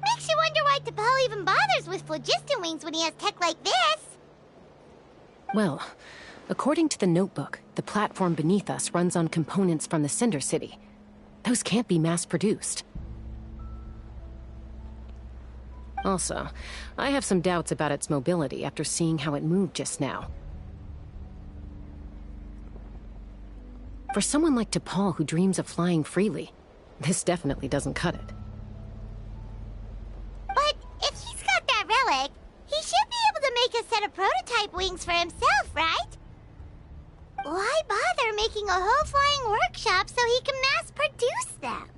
Makes you wonder why DePaul even bothers with phlogiston wings when he has tech like this. Well, according to the notebook, the platform beneath us runs on components from the Cinder City. Those can't be mass-produced. Also, I have some doubts about its mobility after seeing how it moved just now. For someone like DePaul who dreams of flying freely, this definitely doesn't cut it. But if he's got that relic, he should be able to make a set of prototype wings for himself, right? Why bother making a whole flying workshop so he can mass-produce them?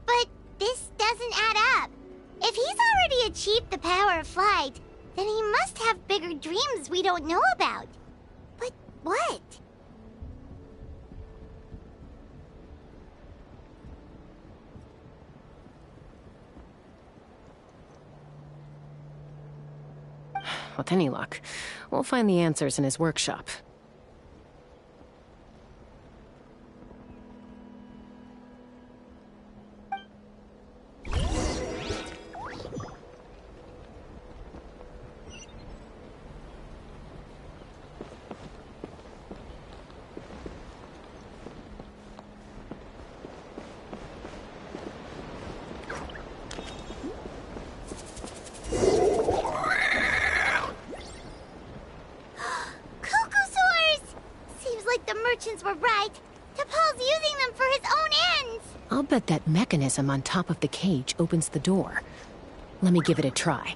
But this doesn't add up. If he's already achieved the power of flight, then he must have bigger dreams we don't know about. But what? With any luck, we'll find the answers in his workshop. Were right. DePaul's using them for his own ends. I'll bet that mechanism on top of the cage opens the door. Let me give it a try.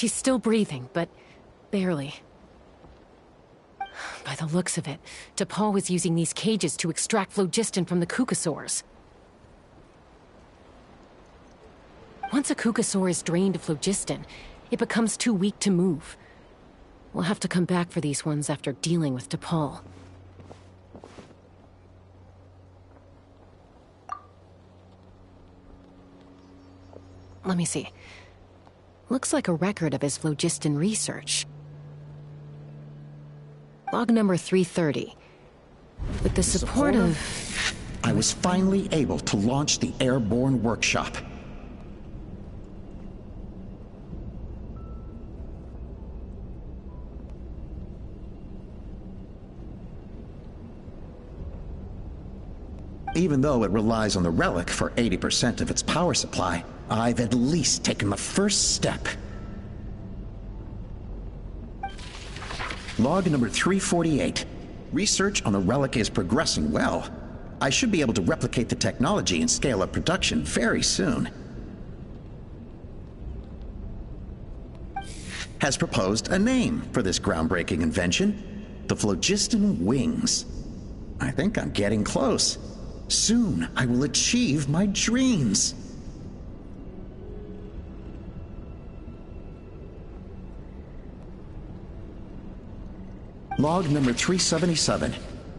She's still breathing, but barely. By the looks of it, T'Pol was using these cages to extract phlogiston from the Kukasaurs. Once a Kukasaur is drained of phlogiston, it becomes too weak to move. We'll have to come back for these ones after dealing with T'Pol. Let me see. Looks like a record of his phlogiston research. Log number 330. With the support of... I was finally able to launch the airborne workshop. Even though it relies on the relic for 80% of its power supply, I've at least taken the first step. Log number 348. Research on the relic is progressing well. I should be able to replicate the technology and scale up production very soon. Has proposed a name for this groundbreaking invention: the phlogiston wings. I think I'm getting close. Soon I will achieve my dreams. Log number 377.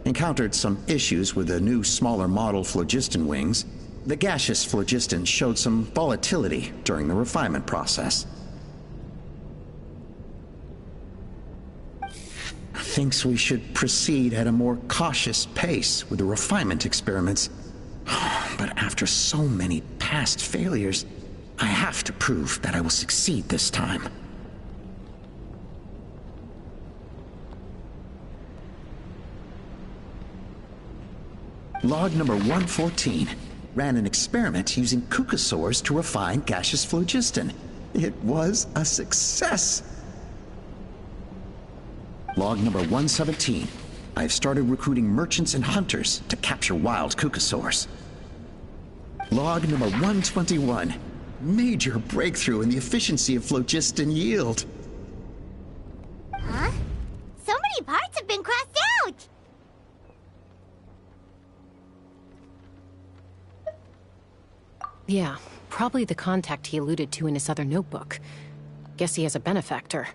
Encountered some issues with the new, smaller model phlogiston wings. The gaseous phlogiston showed some volatility during the refinement process. Thinks we should proceed at a more cautious pace with the refinement experiments. But after so many past failures, I have to prove that I will succeed this time. Log number 114. Ran an experiment using Kukasaurs to refine gaseous phlogiston. It was a success. Log number 117. I've started recruiting merchants and hunters to capture wild Kukasaurs. Log number 121. Major breakthrough in the efficiency of phlogiston yield. Huh? So many parts have been crossed out! Yeah, probably the contact he alluded to in his other notebook. Guess he has a benefactor.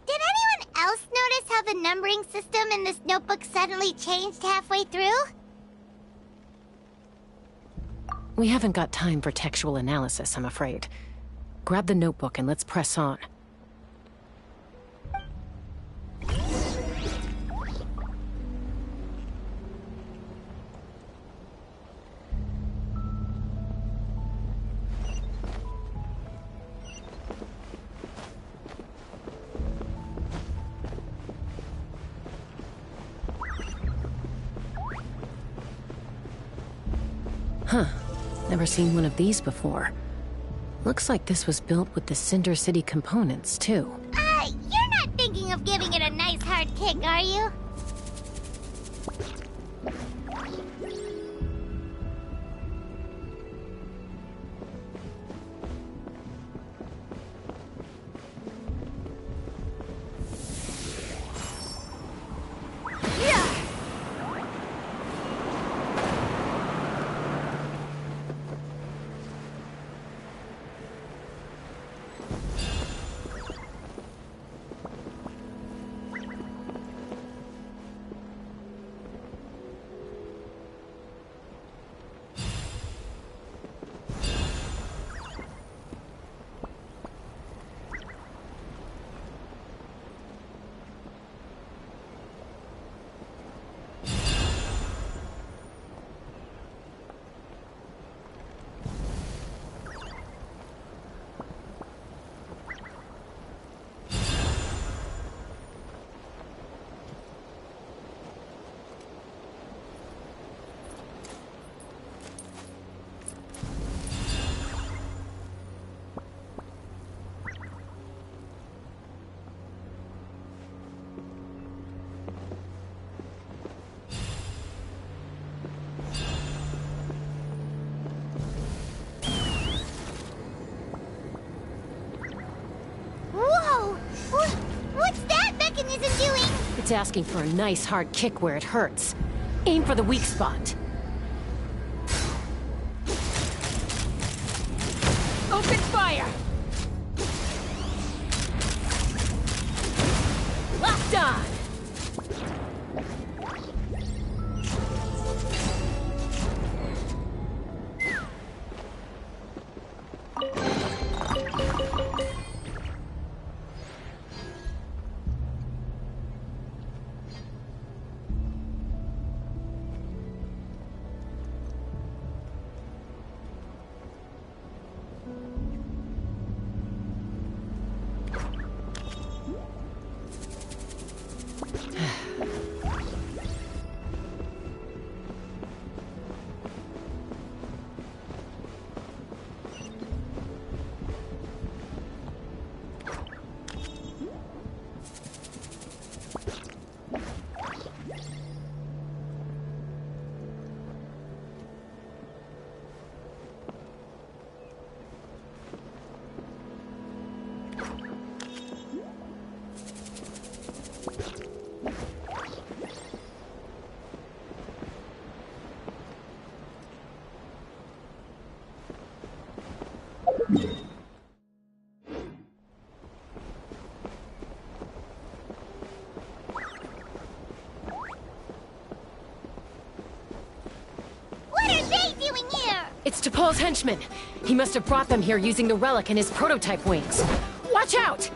Did anyone else notice how the numbering system in this notebook suddenly changed halfway through? We haven't got time for textual analysis, I'm afraid. Grab the notebook and let's press on. Huh. Never seen one of these before. Looks like this was built with the Cinder City components, too. You're not thinking of giving it a nice hard kick, are you? It's asking for a nice hard kick where it hurts. Aim for the weak spot. Open fire! Locked on! It's T'Pol's henchman. He must have brought them here using the relic and his prototype wings. Watch out!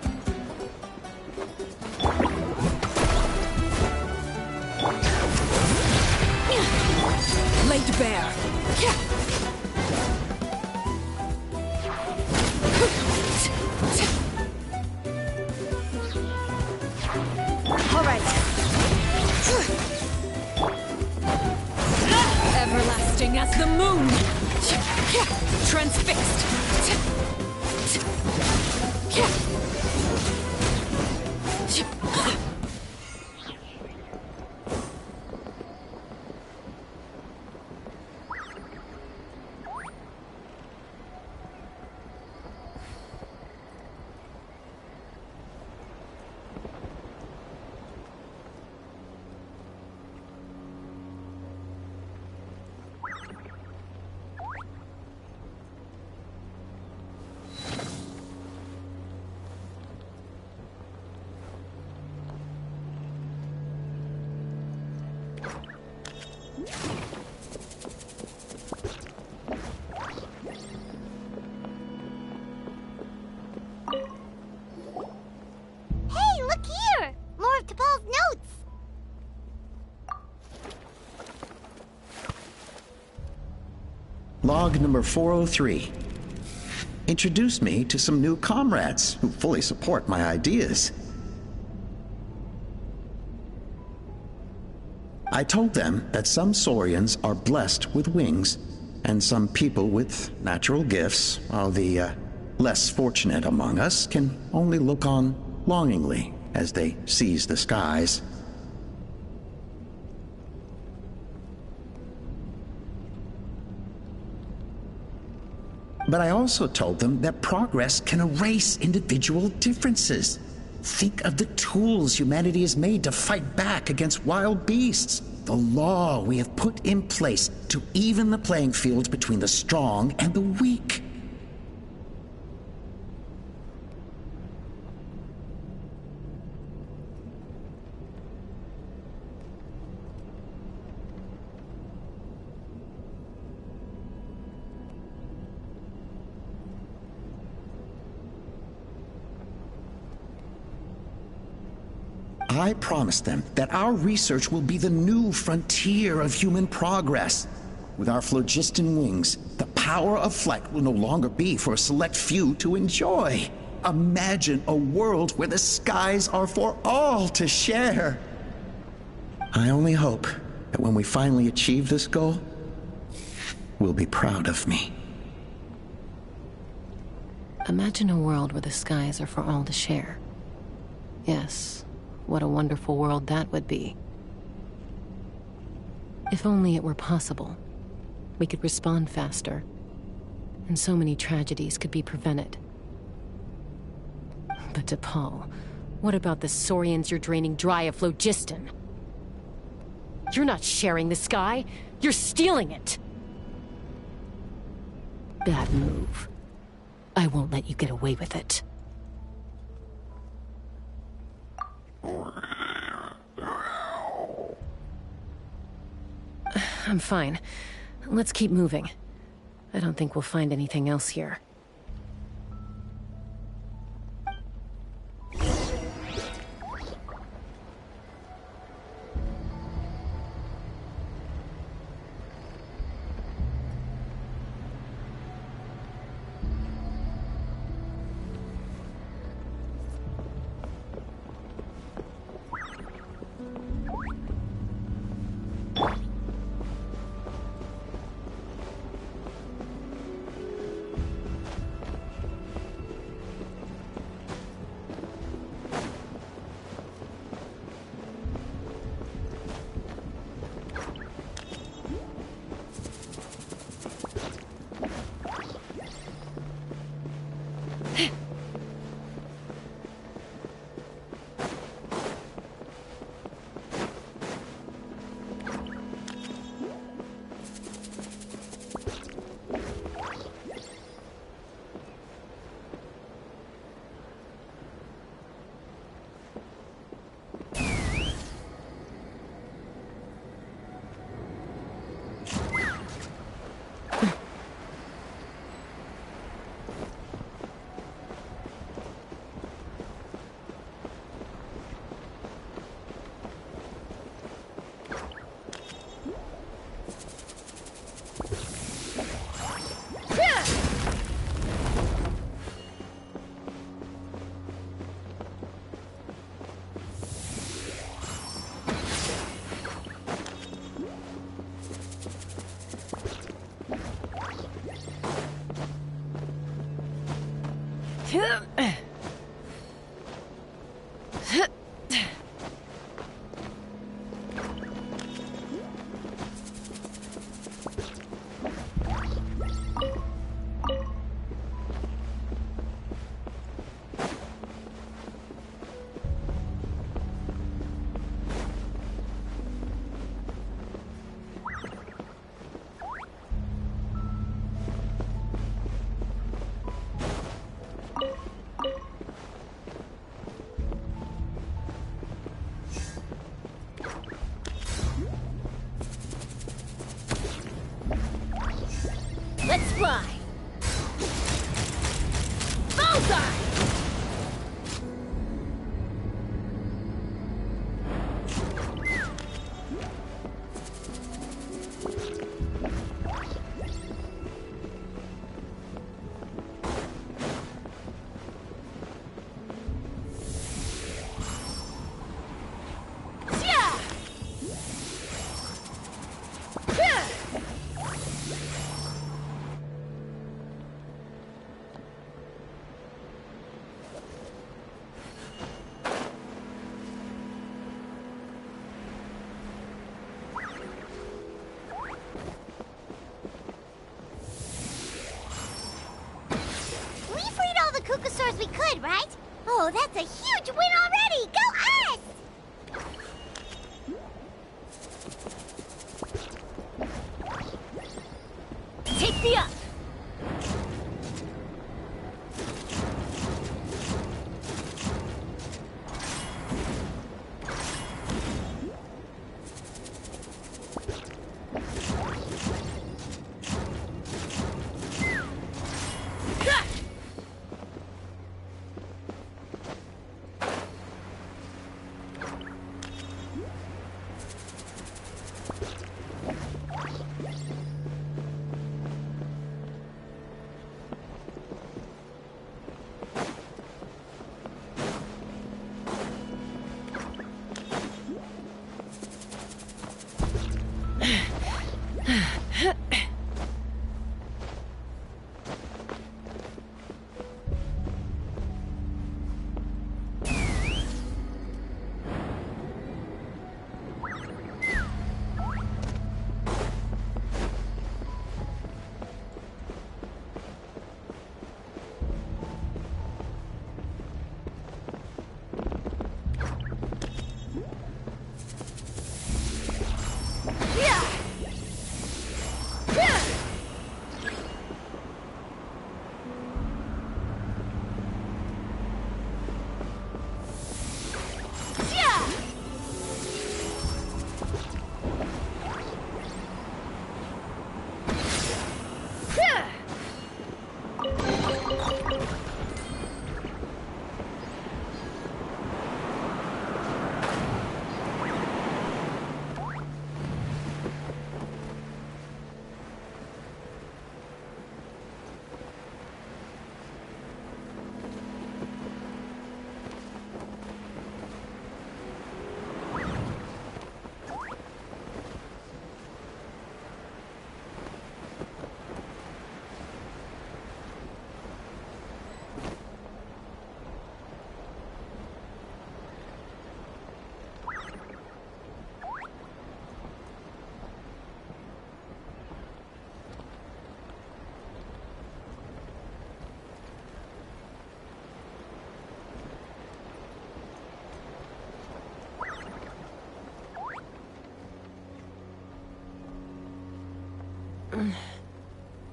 Laid bare. All right. Everlasting as the moon. Transfixed. Log number 403. Introduce me to some new comrades who fully support my ideas. I told them that some Saurians are blessed with wings, and some people with natural gifts, while the less fortunate among us can only look on longingly as they seize the skies. But I also told them that progress can erase individual differences. Think of the tools humanity has made to fight back against wild beasts. The law we have put in place to even the playing field between the strong and the weak. I promised them that our research will be the new frontier of human progress. With our phlogiston wings, the power of flight will no longer be for a select few to enjoy. Imagine a world where the skies are for all to share. I only hope that when we finally achieve this goal, we'll be proud of me. Imagine a world where the skies are for all to share. Yes. What a wonderful world that would be. If only it were possible, we could respond faster, and so many tragedies could be prevented. But T'Pol, What about the saurians you're draining dry of phlogiston? You're not sharing the sky. You're stealing it. Bad move. I won't let you get away with it. I'm fine. Let's keep moving. I don't think we'll find anything else here. Let's fly! Bullseye! Kukasaurs we could, right? Oh, that's a huge win already! Go us! Take me up!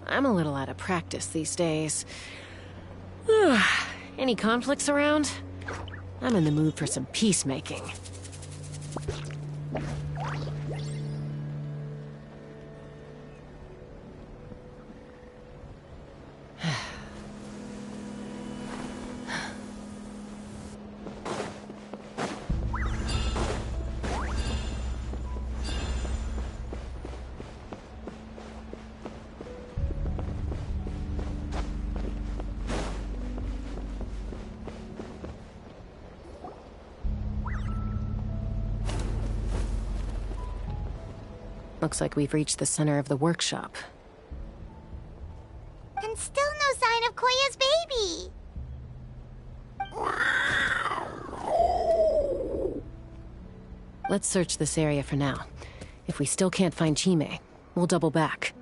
I'm a little out of practice these days. Any conflicts around? I'm in the mood for some peacemaking. Looks like we've reached the center of the workshop. And still no sign of Koya's baby. Let's search this area for now. If we still can't find Chime, we'll double back.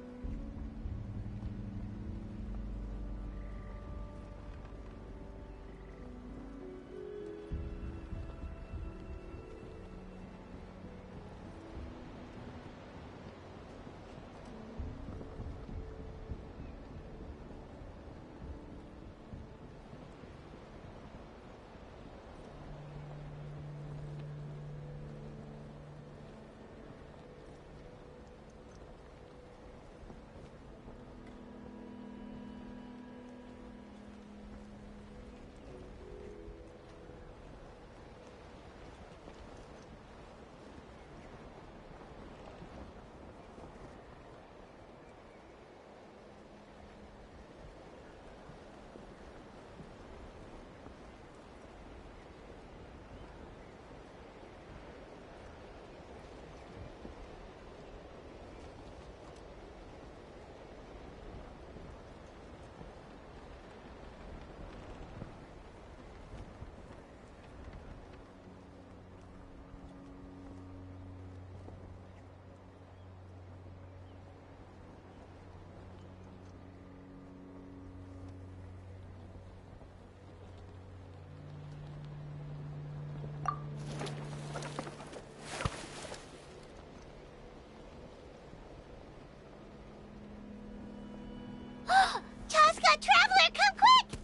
Chaska, Traveler, come quick!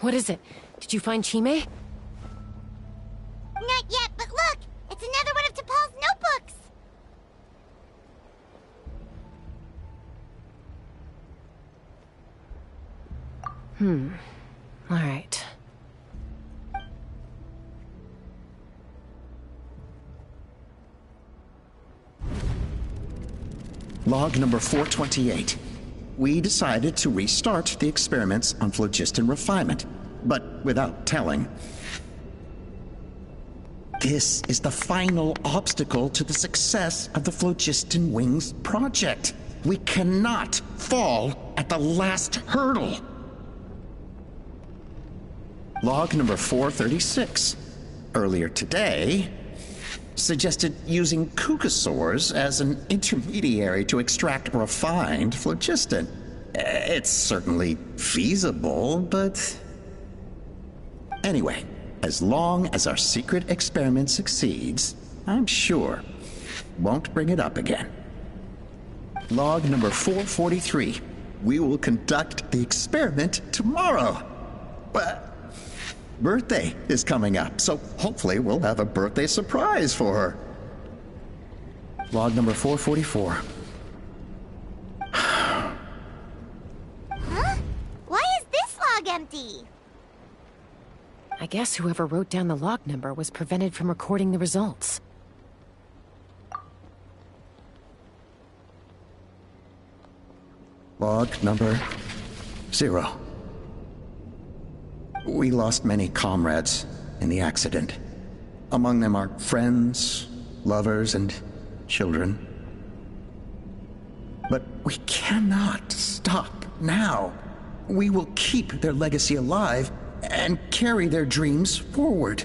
What is it? Did you find Chime? Not yet, but look! It's another one of T'Pol's notebooks! All right. Log number 428. We decided to restart the experiments on phlogiston refinement, but without telling. This is the final obstacle to the success of the Phlogiston Wings project. We cannot fall at the last hurdle. Log number 436. Earlier today, suggested using cucosaurs as an intermediary to extract refined phlogiston. It's certainly feasible, but... Anyway, as long as our secret experiment succeeds, I'm sure won't bring it up again. Log number 443. We will conduct the experiment tomorrow. But birthday is coming up, so hopefully we'll have a birthday surprise for her. Log number 444. Huh? Why is this log empty? I guess whoever wrote down the log number was prevented from recording the results. Log number 0. We lost many comrades in the accident. Among them are friends, lovers, and children. But we cannot stop now. We will keep their legacy alive and carry their dreams forward.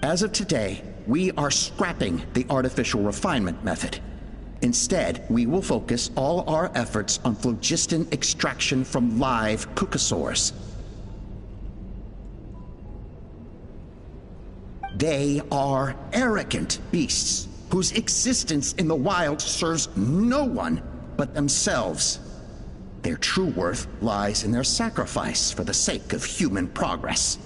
As of today, we are scrapping the artificial refinement method. Instead, we will focus all our efforts on phlogiston extraction from live Kukasaurs. They are arrogant beasts whose existence in the wild serves no one but themselves. Their true worth lies in their sacrifice for the sake of human progress.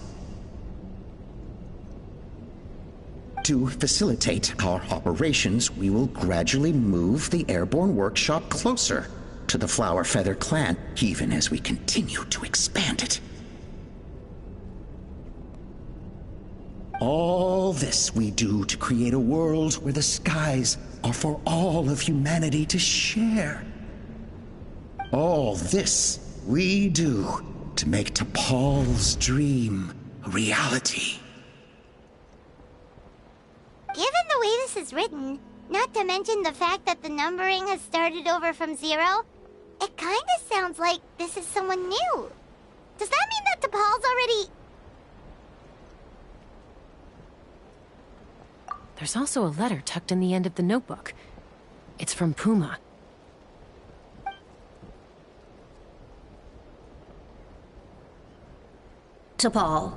To facilitate our operations, we will gradually move the airborne workshop closer to the Flower Feather clan, even as we continue to expand it. All this we do to create a world where the skies are for all of humanity to share. All this we do to make T'Pol's dream a reality. Given the way this is written, not to mention the fact that the numbering has started over from 0, it kinda sounds like this is someone new. Does that mean that T'Pol's already... There's also a letter tucked in the end of the notebook. It's from Puma. T'Pol,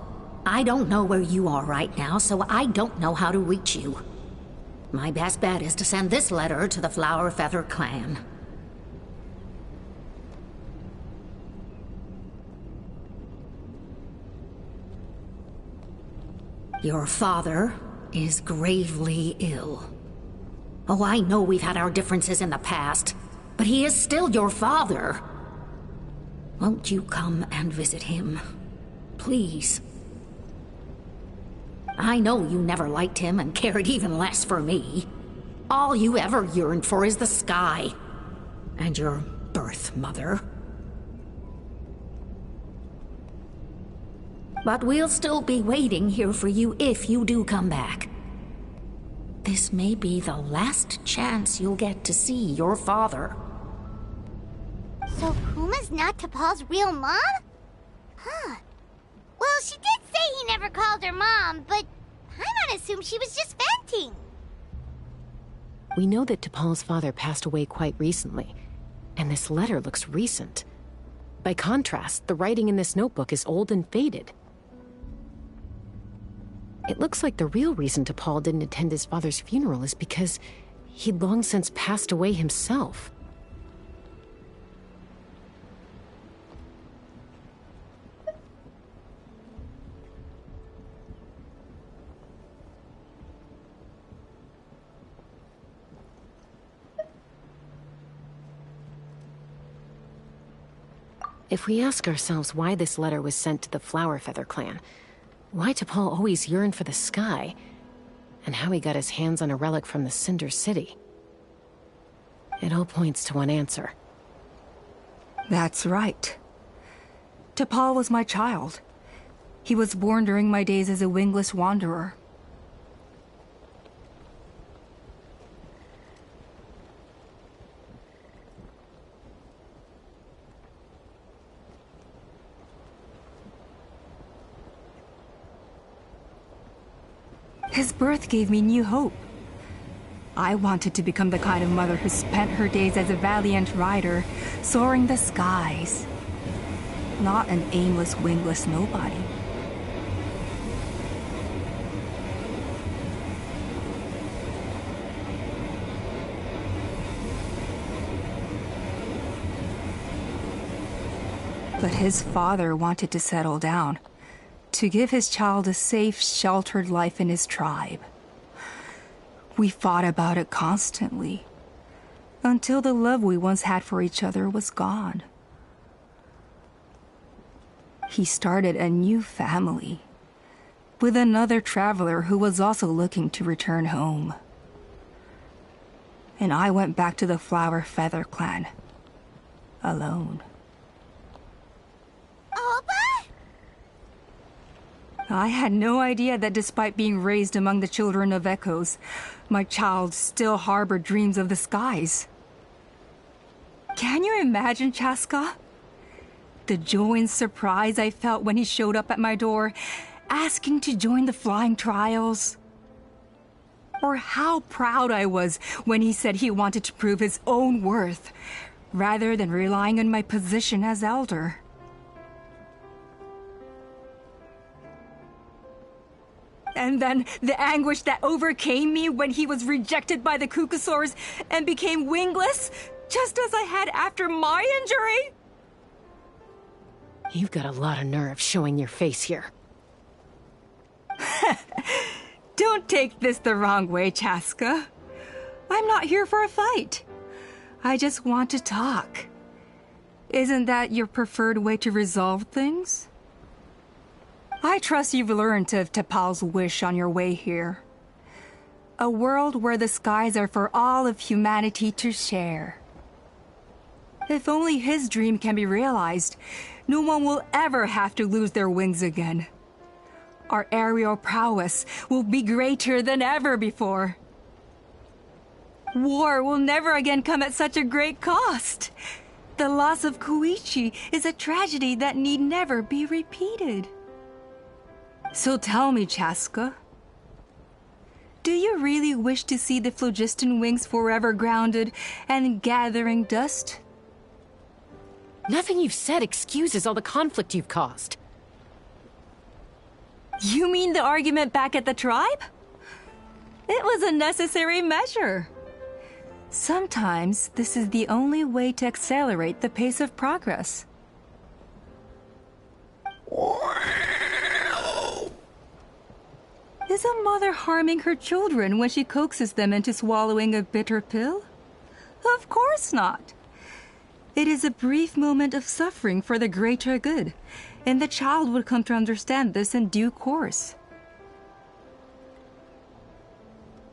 I don't know where you are right now, so I don't know how to reach you. My best bet is to send this letter to the Flower Feather clan. Your father is gravely ill. Oh, I know we've had our differences in the past, but he is still your father. Won't you come and visit him? Please. I know you never liked him and cared even less for me. All you ever yearned for is the sky. And your birth mother. But we'll still be waiting here for you if you do come back. This may be the last chance you'll get to see your father. So Puma's not T'Pol's real mom? Huh. Well, she did say he never called her mom, but I'm gonna assume she was just venting. We know that T'Pol's father passed away quite recently, and this letter looks recent. By contrast, the writing in this notebook is old and faded. It looks like the real reason T'Pol didn't attend his father's funeral is because he'd long since passed away himself. If we ask ourselves why this letter was sent to the Flower Feather clan, why T'Pol always yearned for the sky, and how he got his hands on a relic from the Cinder City, it all points to one answer. That's right. T'Pol was my child. He was born during my days as a wingless wanderer. His birth gave me new hope. I wanted to become the kind of mother who spent her days as a valiant rider, soaring the skies. Not an aimless, wingless nobody. But his father wanted to settle down, to give his child a safe, sheltered life in his tribe. We fought about it constantly, until the love we once had for each other was gone. He started a new family, with another traveler who was also looking to return home. And I went back to the Flower Feather clan, alone. I had no idea that despite being raised among the children of echoes, my child still harbored dreams of the skies. Can you imagine, Chaska? The joy and surprise I felt when he showed up at my door, asking to join the flying trials. Or how proud I was when he said he wanted to prove his own worth, rather than relying on my position as elder. And then the anguish that overcame me when he was rejected by the Kukusaurs and became wingless, just as I had after my injury. You've got a lot of nerve showing your face here. Don't take this the wrong way, Chaska. I'm not here for a fight. I just want to talk. Isn't that your preferred way to resolve things? I trust you've learned of T'Pol's wish on your way here. A world where the skies are for all of humanity to share. If only his dream can be realized, no one will ever have to lose their wings again. Our aerial prowess will be greater than ever before. War will never again come at such a great cost. The loss of Koichi is a tragedy that need never be repeated. So tell me, Chaska, do you really wish to see the phlogiston wings forever grounded and gathering dust? Nothing you've said excuses all the conflict you've caused. You mean the argument back at the tribe? It was a necessary measure. Sometimes this is the only way to accelerate the pace of progress. Is a mother harming her children when she coaxes them into swallowing a bitter pill? Of course not. It is a brief moment of suffering for the greater good, and the child would come to understand this in due course.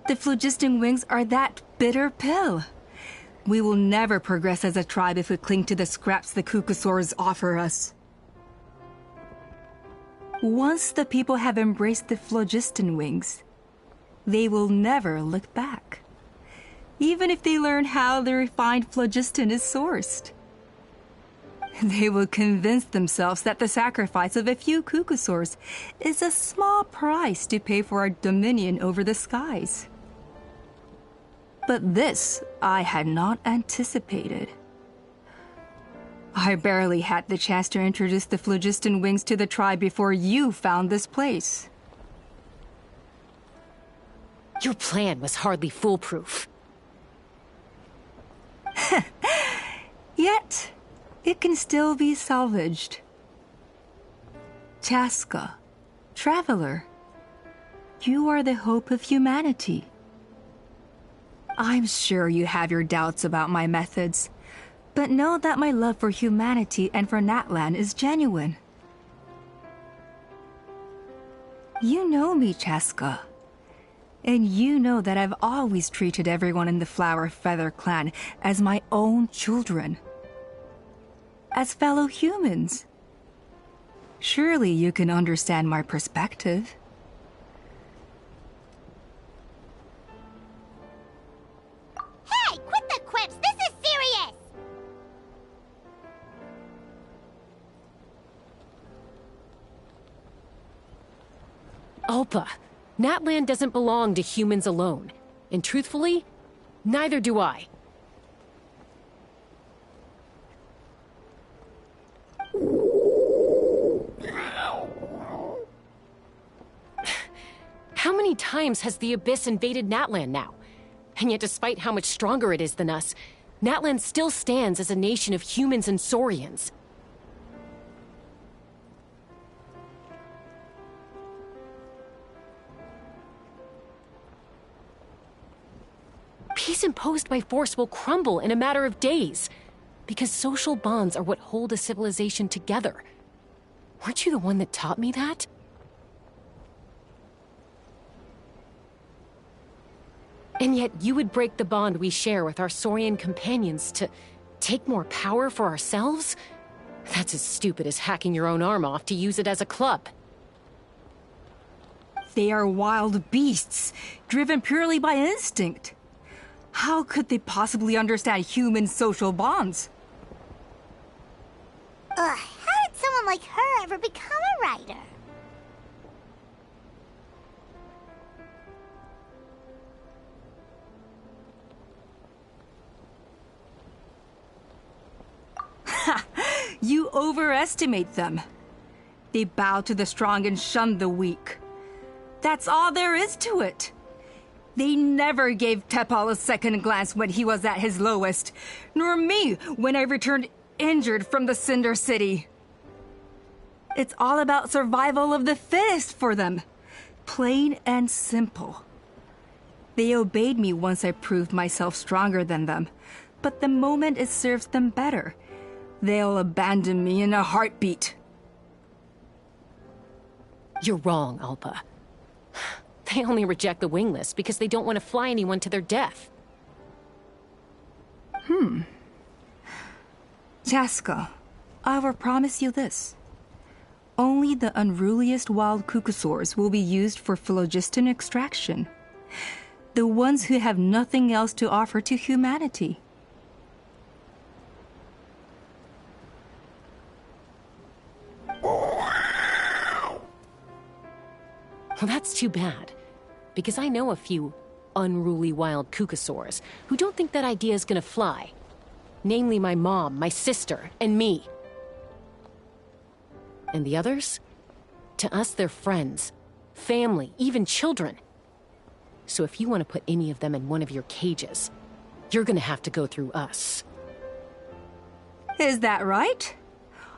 The phlogiston wings are that bitter pill. We will never progress as a tribe if we cling to the scraps the Kukusaurs offer us. Once the people have embraced the phlogiston wings, they will never look back. Even if they learn how the refined phlogiston is sourced. They will convince themselves that the sacrifice of a few Kukusaurs is a small price to pay for our dominion over the skies. But this I had not anticipated. I barely had the chance to introduce the phlogiston wings to the tribe before you found this place. Your plan was hardly foolproof. Yet, it can still be salvaged. Chaska, traveler, you are the hope of humanity. I'm sure you have your doubts about my methods, but know that my love for humanity and for Natlan is genuine. You know me, Chaska. And you know that I've always treated everyone in the Flower Feather clan as my own children. As fellow humans. Surely you can understand my perspective. Hey, quit the quips! This is serious! Ulpa, Natlan doesn't belong to humans alone. And truthfully, neither do I. How many times has the Abyss invaded Natlan now? And yet despite how much stronger it is than us, Natlan still stands as a nation of humans and Saurians. Peace imposed by force will crumble in a matter of days, because social bonds are what hold a civilization together. Weren't you the one that taught me that? And yet you would break the bond we share with our Saurian companions to take more power for ourselves? That's as stupid as hacking your own arm off to use it as a club. They are wild beasts, driven purely by instinct. How could they possibly understand human social bonds? How did someone like her ever become a writer? You overestimate them. They bow to the strong and shun the weak. That's all there is to it. They never gave Tepal a second glance when he was at his lowest, nor me when I returned injured from the Cinder City. It's all about survival of the fittest for them. Plain and simple. They obeyed me once I proved myself stronger than them, but the moment it serves them better, they'll abandon me in a heartbeat. You're wrong, Alpa. They only reject the wingless because they don't want to fly anyone to their death. Chaska, I will promise you this. Only the unruliest wild cucosaurs will be used for phlogiston extraction. The ones who have nothing else to offer to humanity. Well, that's too bad. Because I know a few unruly wild cucosaurs who don't think that idea is gonna fly. Namely my mom, my sister, and me. And the others? To us, they're friends, family, even children. So if you want to put any of them in one of your cages, you're gonna have to go through us. Is that right?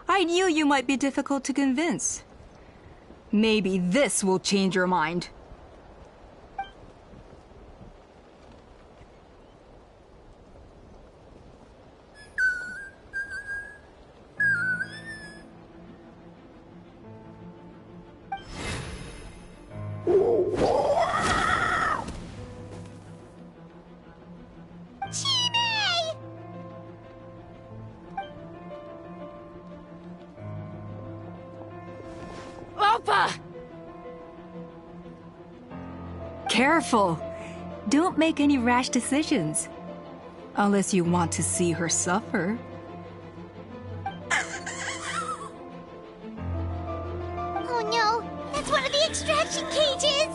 I knew you might be difficult to convince. Maybe this will change your mind. Careful! Don't make any rash decisions. Unless you want to see her suffer. Oh no! That's one of the extraction cages!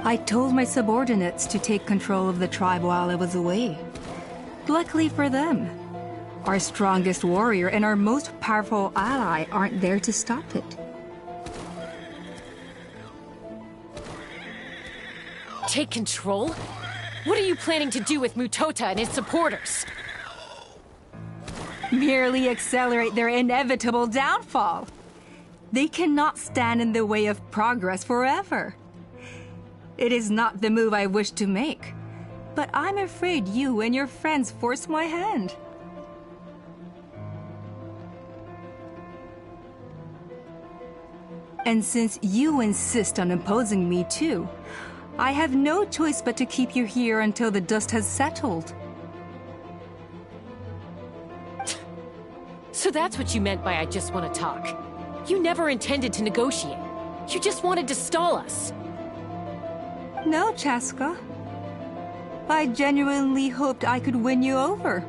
I told my subordinates to take control of the tribe while I was away. Luckily for them, our strongest warrior and our most powerful ally aren't there to stop it. Take control? What are you planning to do with Mutota and his supporters? Merely accelerate their inevitable downfall. They cannot stand in the way of progress forever. It is not the move I wish to make, but I'm afraid you and your friends force my hand. And since you insist on imposing me too, I have no choice but to keep you here until the dust has settled. So that's what you meant by I just want to talk. You never intended to negotiate. You just wanted to stall us. No, Chaska. I genuinely hoped I could win you over.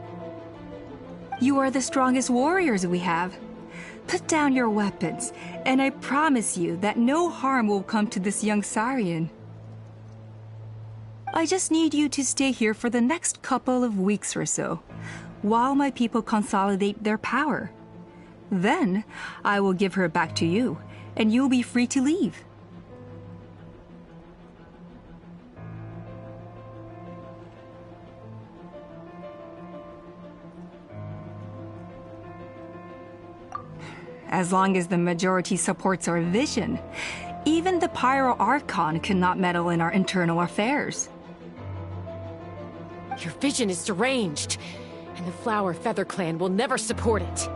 You are the strongest warriors we have. Put down your weapons, and I promise you that no harm will come to this young Saurian. I just need you to stay here for the next couple of weeks or so, while my people consolidate their power. Then, I will give her back to you, and you'll be free to leave. As long as the majority supports our vision, even the Pyro Archon cannot meddle in our internal affairs. Your vision is deranged, and the Flower Feather Clan will never support it.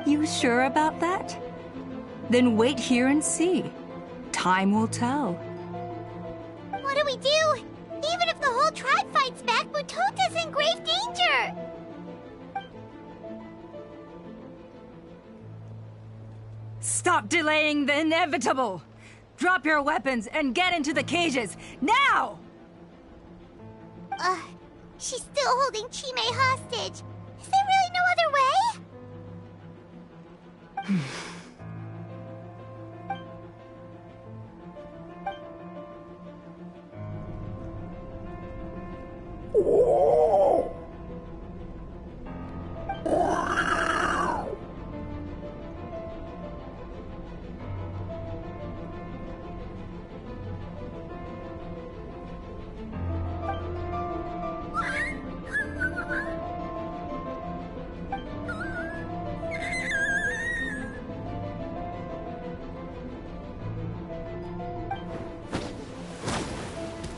You sure about that? Then wait here and see. Time will tell. What do we do? Even if the whole tribe fights back, Mutota's in grave danger! Stop delaying the inevitable! Drop your weapons and get into the cages, now! She's still holding Chime hostage. Is there really no other way?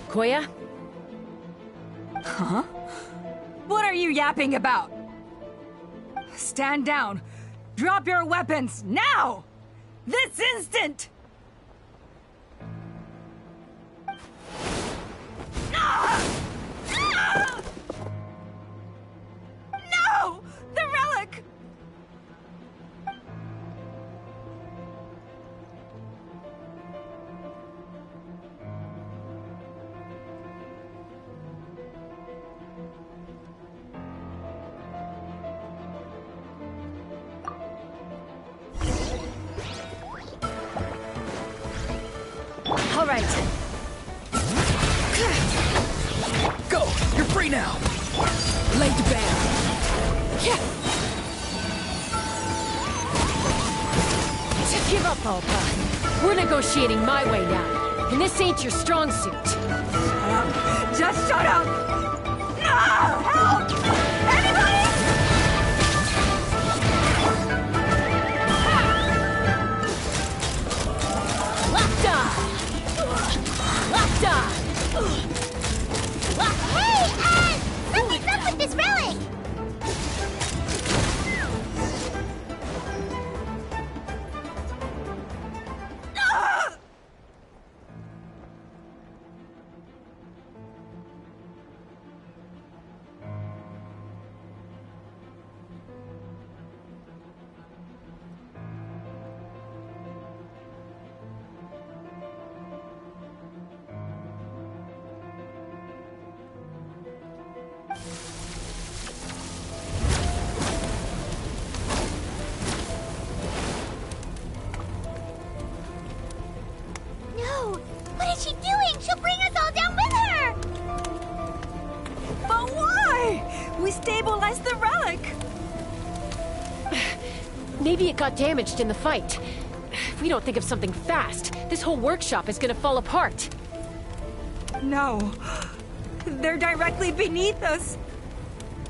Koya? Huh? What are you yapping about? Stand down. Drop your weapons, now! This instant! No! The relic! All right. Go! You're free now! Laid to bear. Yeah. Just give up, Alpa. We're negotiating my way now, and this ain't your strong suit. Just shut up! No! Help! Anybody! Locked on! Locked on! Hey, something's up with this relic! No! What is she doing? She'll bring us all down with her! But why? We stabilized the relic! Maybe it got damaged in the fight. If we don't think of something fast, this whole workshop is gonna fall apart. No. They're directly beneath us.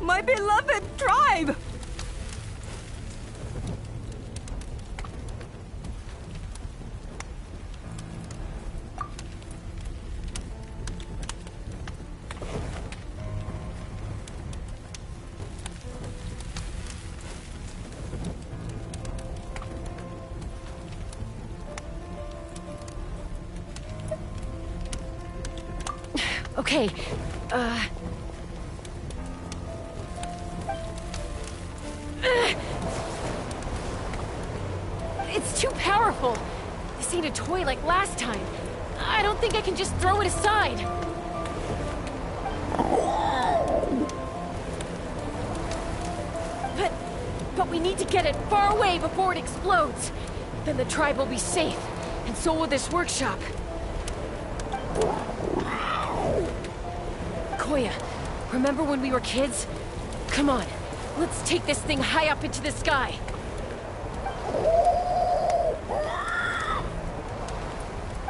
My beloved tribe! Okay, it's too powerful. This ain't a toy like last time. I don't think I can just throw it aside. But we need to get it far away before it explodes. Then the tribe will be safe, and so will this workshop. Koya, remember when we were kids? Come on, let's take this thing high up into the sky.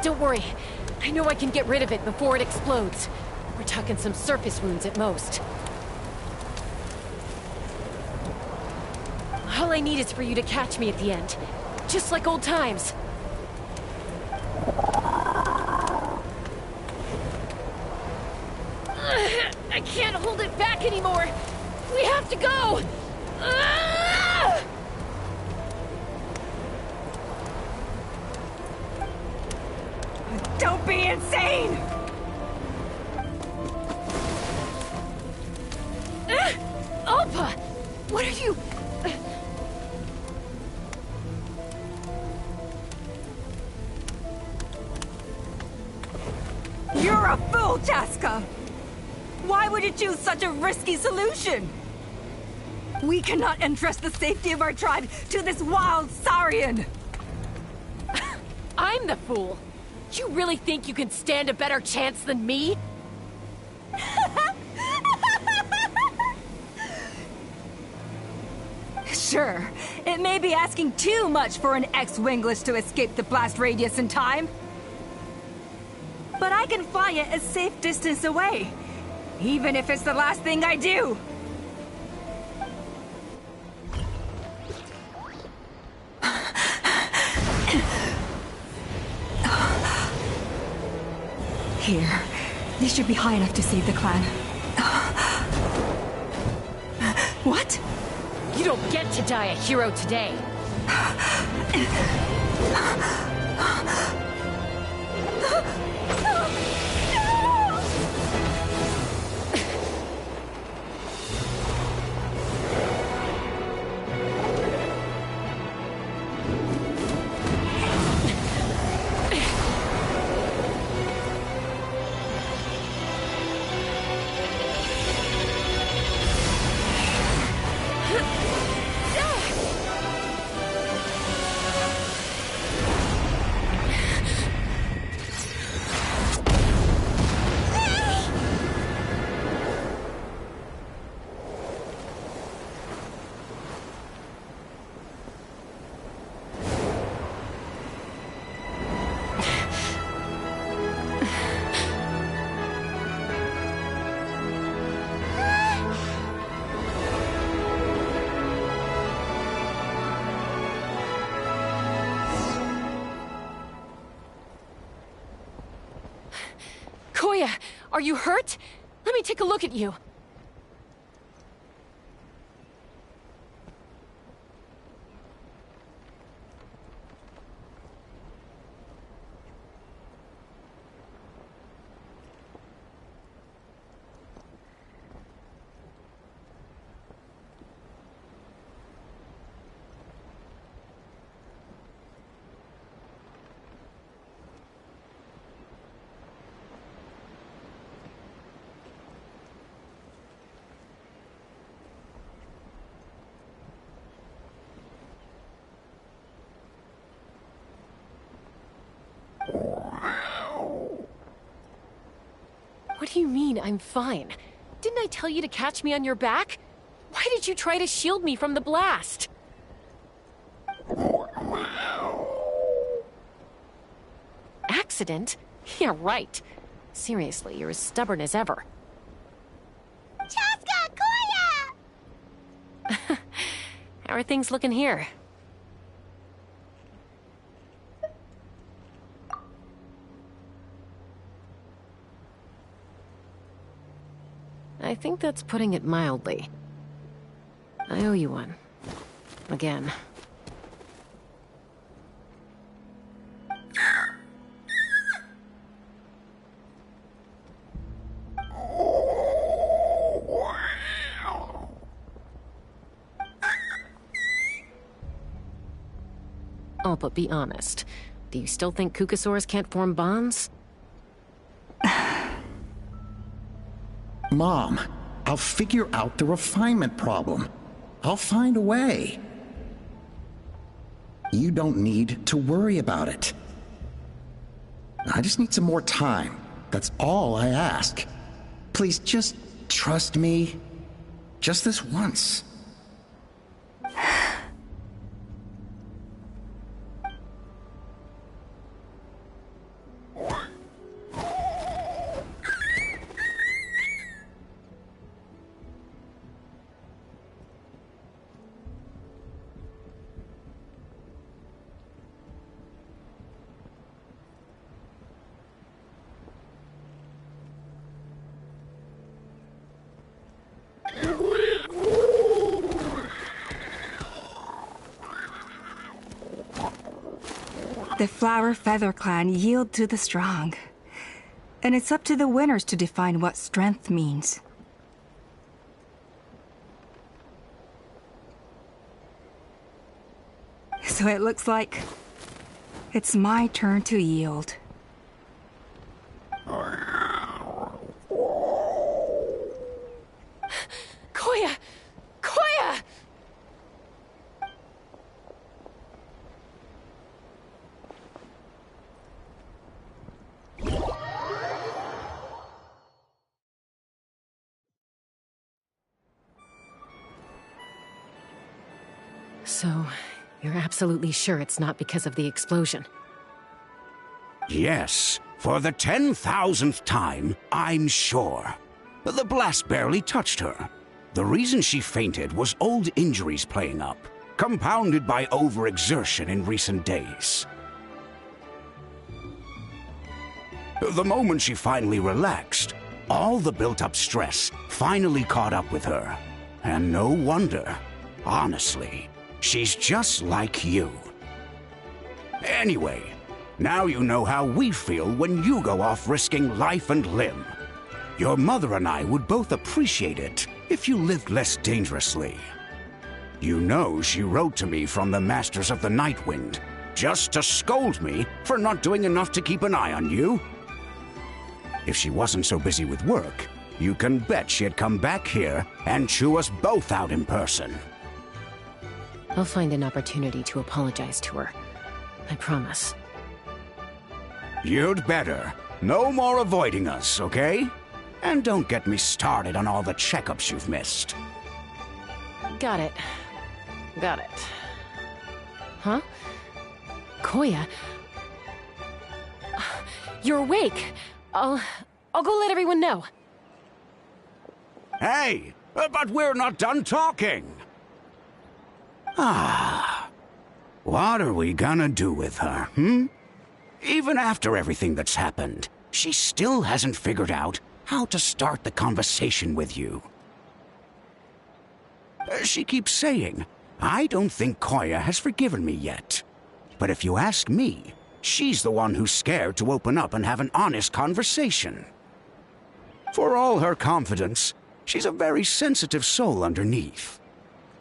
Don't worry, I know I can get rid of it before it explodes. We're talking some surface wounds at most. All I need is for you to catch me at the end, just like old times. I can't hold it back anymore. We have to go. Don't be insane! Alpa! What are you... You're a fool, Chaska! Why would you choose such a risky solution? We cannot entrust the safety of our tribe to this wild Saurian! I'm the fool. You really think you can stand a better chance than me? Sure, it may be asking too much for an ex-wingless to escape the blast radius in time. But I can fly it a safe distance away, even if it's the last thing I do. Here. This should be high enough to save the clan. What? You don't get to die a hero today. Koya, are you hurt? Let me take a look at you. What do you mean, I'm fine? Didn't I tell you to catch me on your back? Why did you try to shield me from the blast? Accident? Yeah, right. Seriously, you're as stubborn as ever. Chaska! Koya! How are things looking here? I think that's putting it mildly. I owe you one. Again. Oh, but be honest. Do you still think Kukasaurs can't form bonds? Mom, I'll figure out the refinement problem. I'll find a way. You don't need to worry about it. I just need some more time. That's all I ask. Please just trust me. Just this once. The Flower Feather Clan yield to the strong. And it's up to the winners to define what strength means. So it looks like it's my turn to yield. Koya! Koya! So, you're absolutely sure it's not because of the explosion? Yes, for the 10,000th time, I'm sure. The blast barely touched her. The reason she fainted was old injuries playing up, compounded by overexertion in recent days. The moment she finally relaxed, all the built-up stress finally caught up with her. And no wonder. Honestly, she's just like you. Anyway, now you know how we feel when you go off risking life and limb. Your mother and I would both appreciate it if you lived less dangerously. You know she wrote to me from the Masters of the Night Wind, just to scold me for not doing enough to keep an eye on you. If she wasn't so busy with work, you can bet she'd come back here and chew us both out in person. I'll find an opportunity to apologize to her. I promise. You'd better. No more avoiding us, okay? And don't get me started on all the checkups you've missed. Got it. Got it. Huh? Koya? You're awake. I'll go let everyone know. Hey, but we're not done talking. What are we gonna do with her, Even after everything that's happened, she still hasn't figured out how to start the conversation with you. She keeps saying, I don't think Koya has forgiven me yet. But if you ask me, she's the one who's scared to open up and have an honest conversation. For all her confidence, she's a very sensitive soul underneath.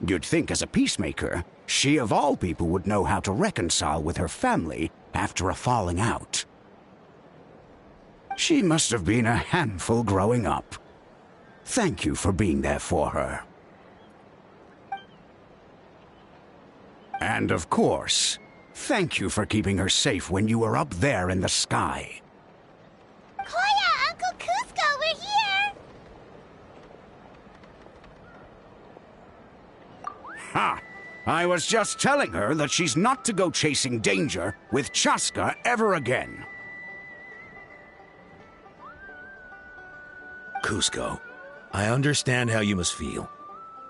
You'd think as a peacemaker, she of all people would know how to reconcile with her family after a falling out. She must have been a handful growing up. Thank you for being there for her. And of course, thank you for keeping her safe when you were up there in the sky. Koya, Uncle Cusco, we're here! Ha! I was just telling her that she's not to go chasing danger with Chaska ever again. Cusco, I understand how you must feel.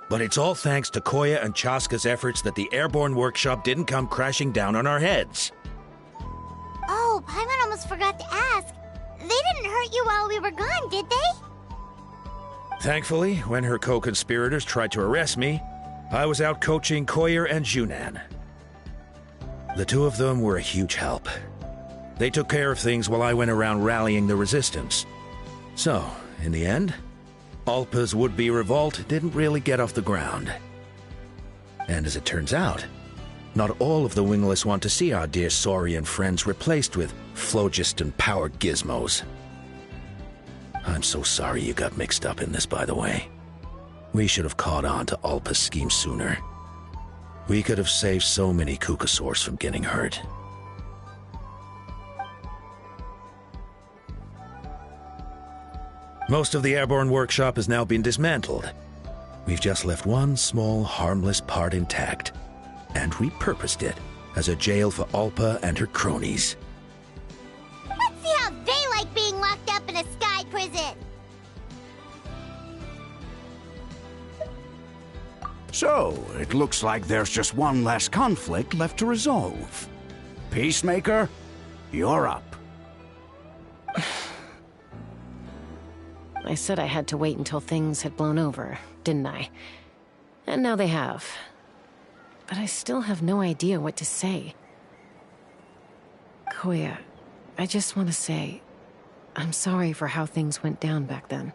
But it's all thanks to Koya and Chaska's efforts that the airborne workshop didn't come crashing down on our heads. Oh, Paimon almost forgot to ask. They didn't hurt you while we were gone, did they? Thankfully, when her co-conspirators tried to arrest me, I was out coaching Koyer and Junan. The two of them were a huge help. They took care of things while I went around rallying the resistance. So, in the end, Alpa's would-be revolt didn't really get off the ground. And as it turns out, not all of the wingless want to see our dear Saurian friends replaced with phlogiston power gizmos. I'm so sorry you got mixed up in this, by the way. We should have caught on to Alpa's scheme sooner. We could have saved so many Kukasaurs from getting hurt. Most of the airborne workshop has now been dismantled. We've just left one small, harmless part intact, and repurposed it as a jail for Alpa and her cronies. Let's see how they like being locked up in a sky prison! So, it looks like there's just one last conflict left to resolve. Peacemaker, you're up. I said I had to wait until things had blown over, didn't I? And now they have. But I still have no idea what to say. Koya, I just want to say, I'm sorry for how things went down back then.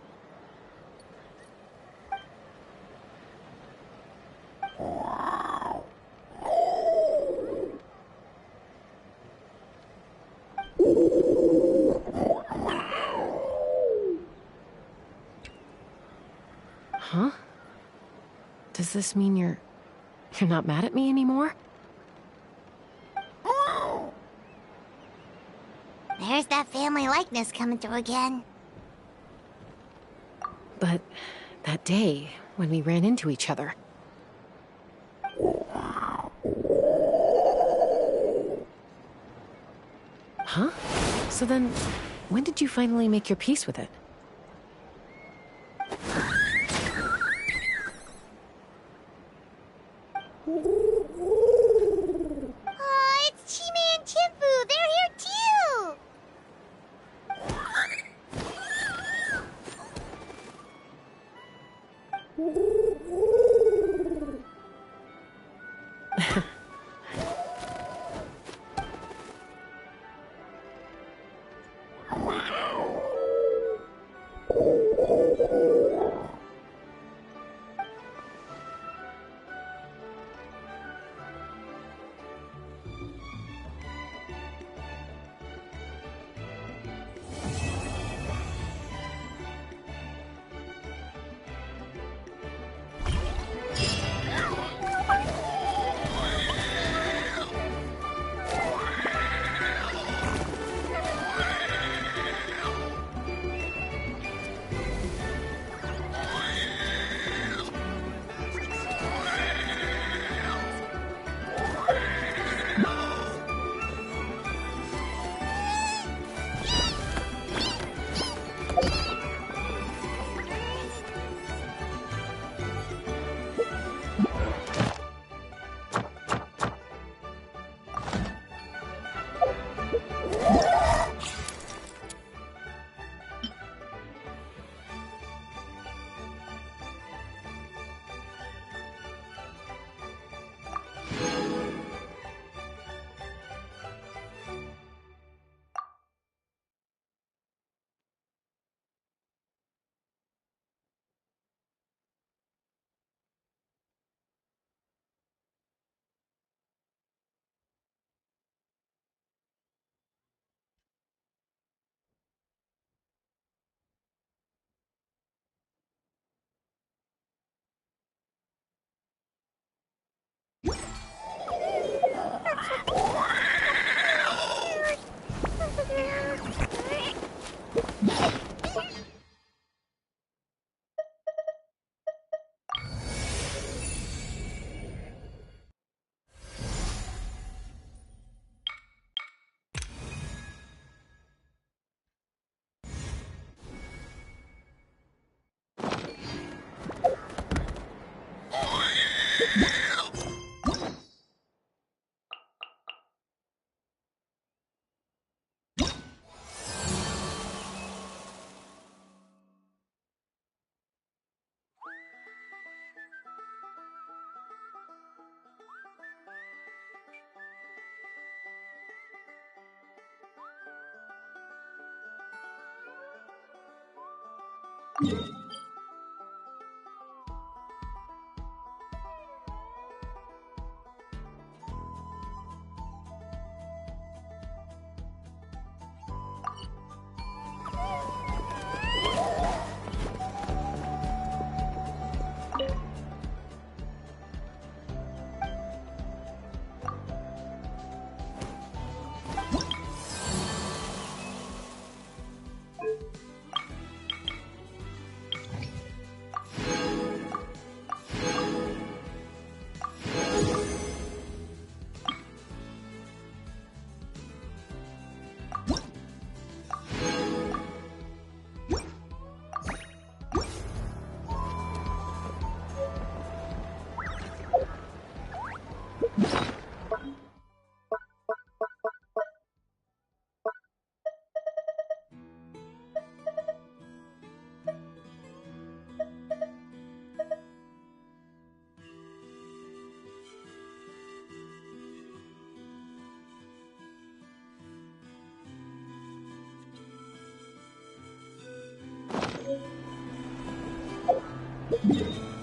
Huh? Does this mean you're not mad at me anymore? There's that family likeness coming through again. But that day, when we ran into each other... Huh? So then, when did you finally make your peace with it? Oh, it's Chima and Chimpu! They're here too! You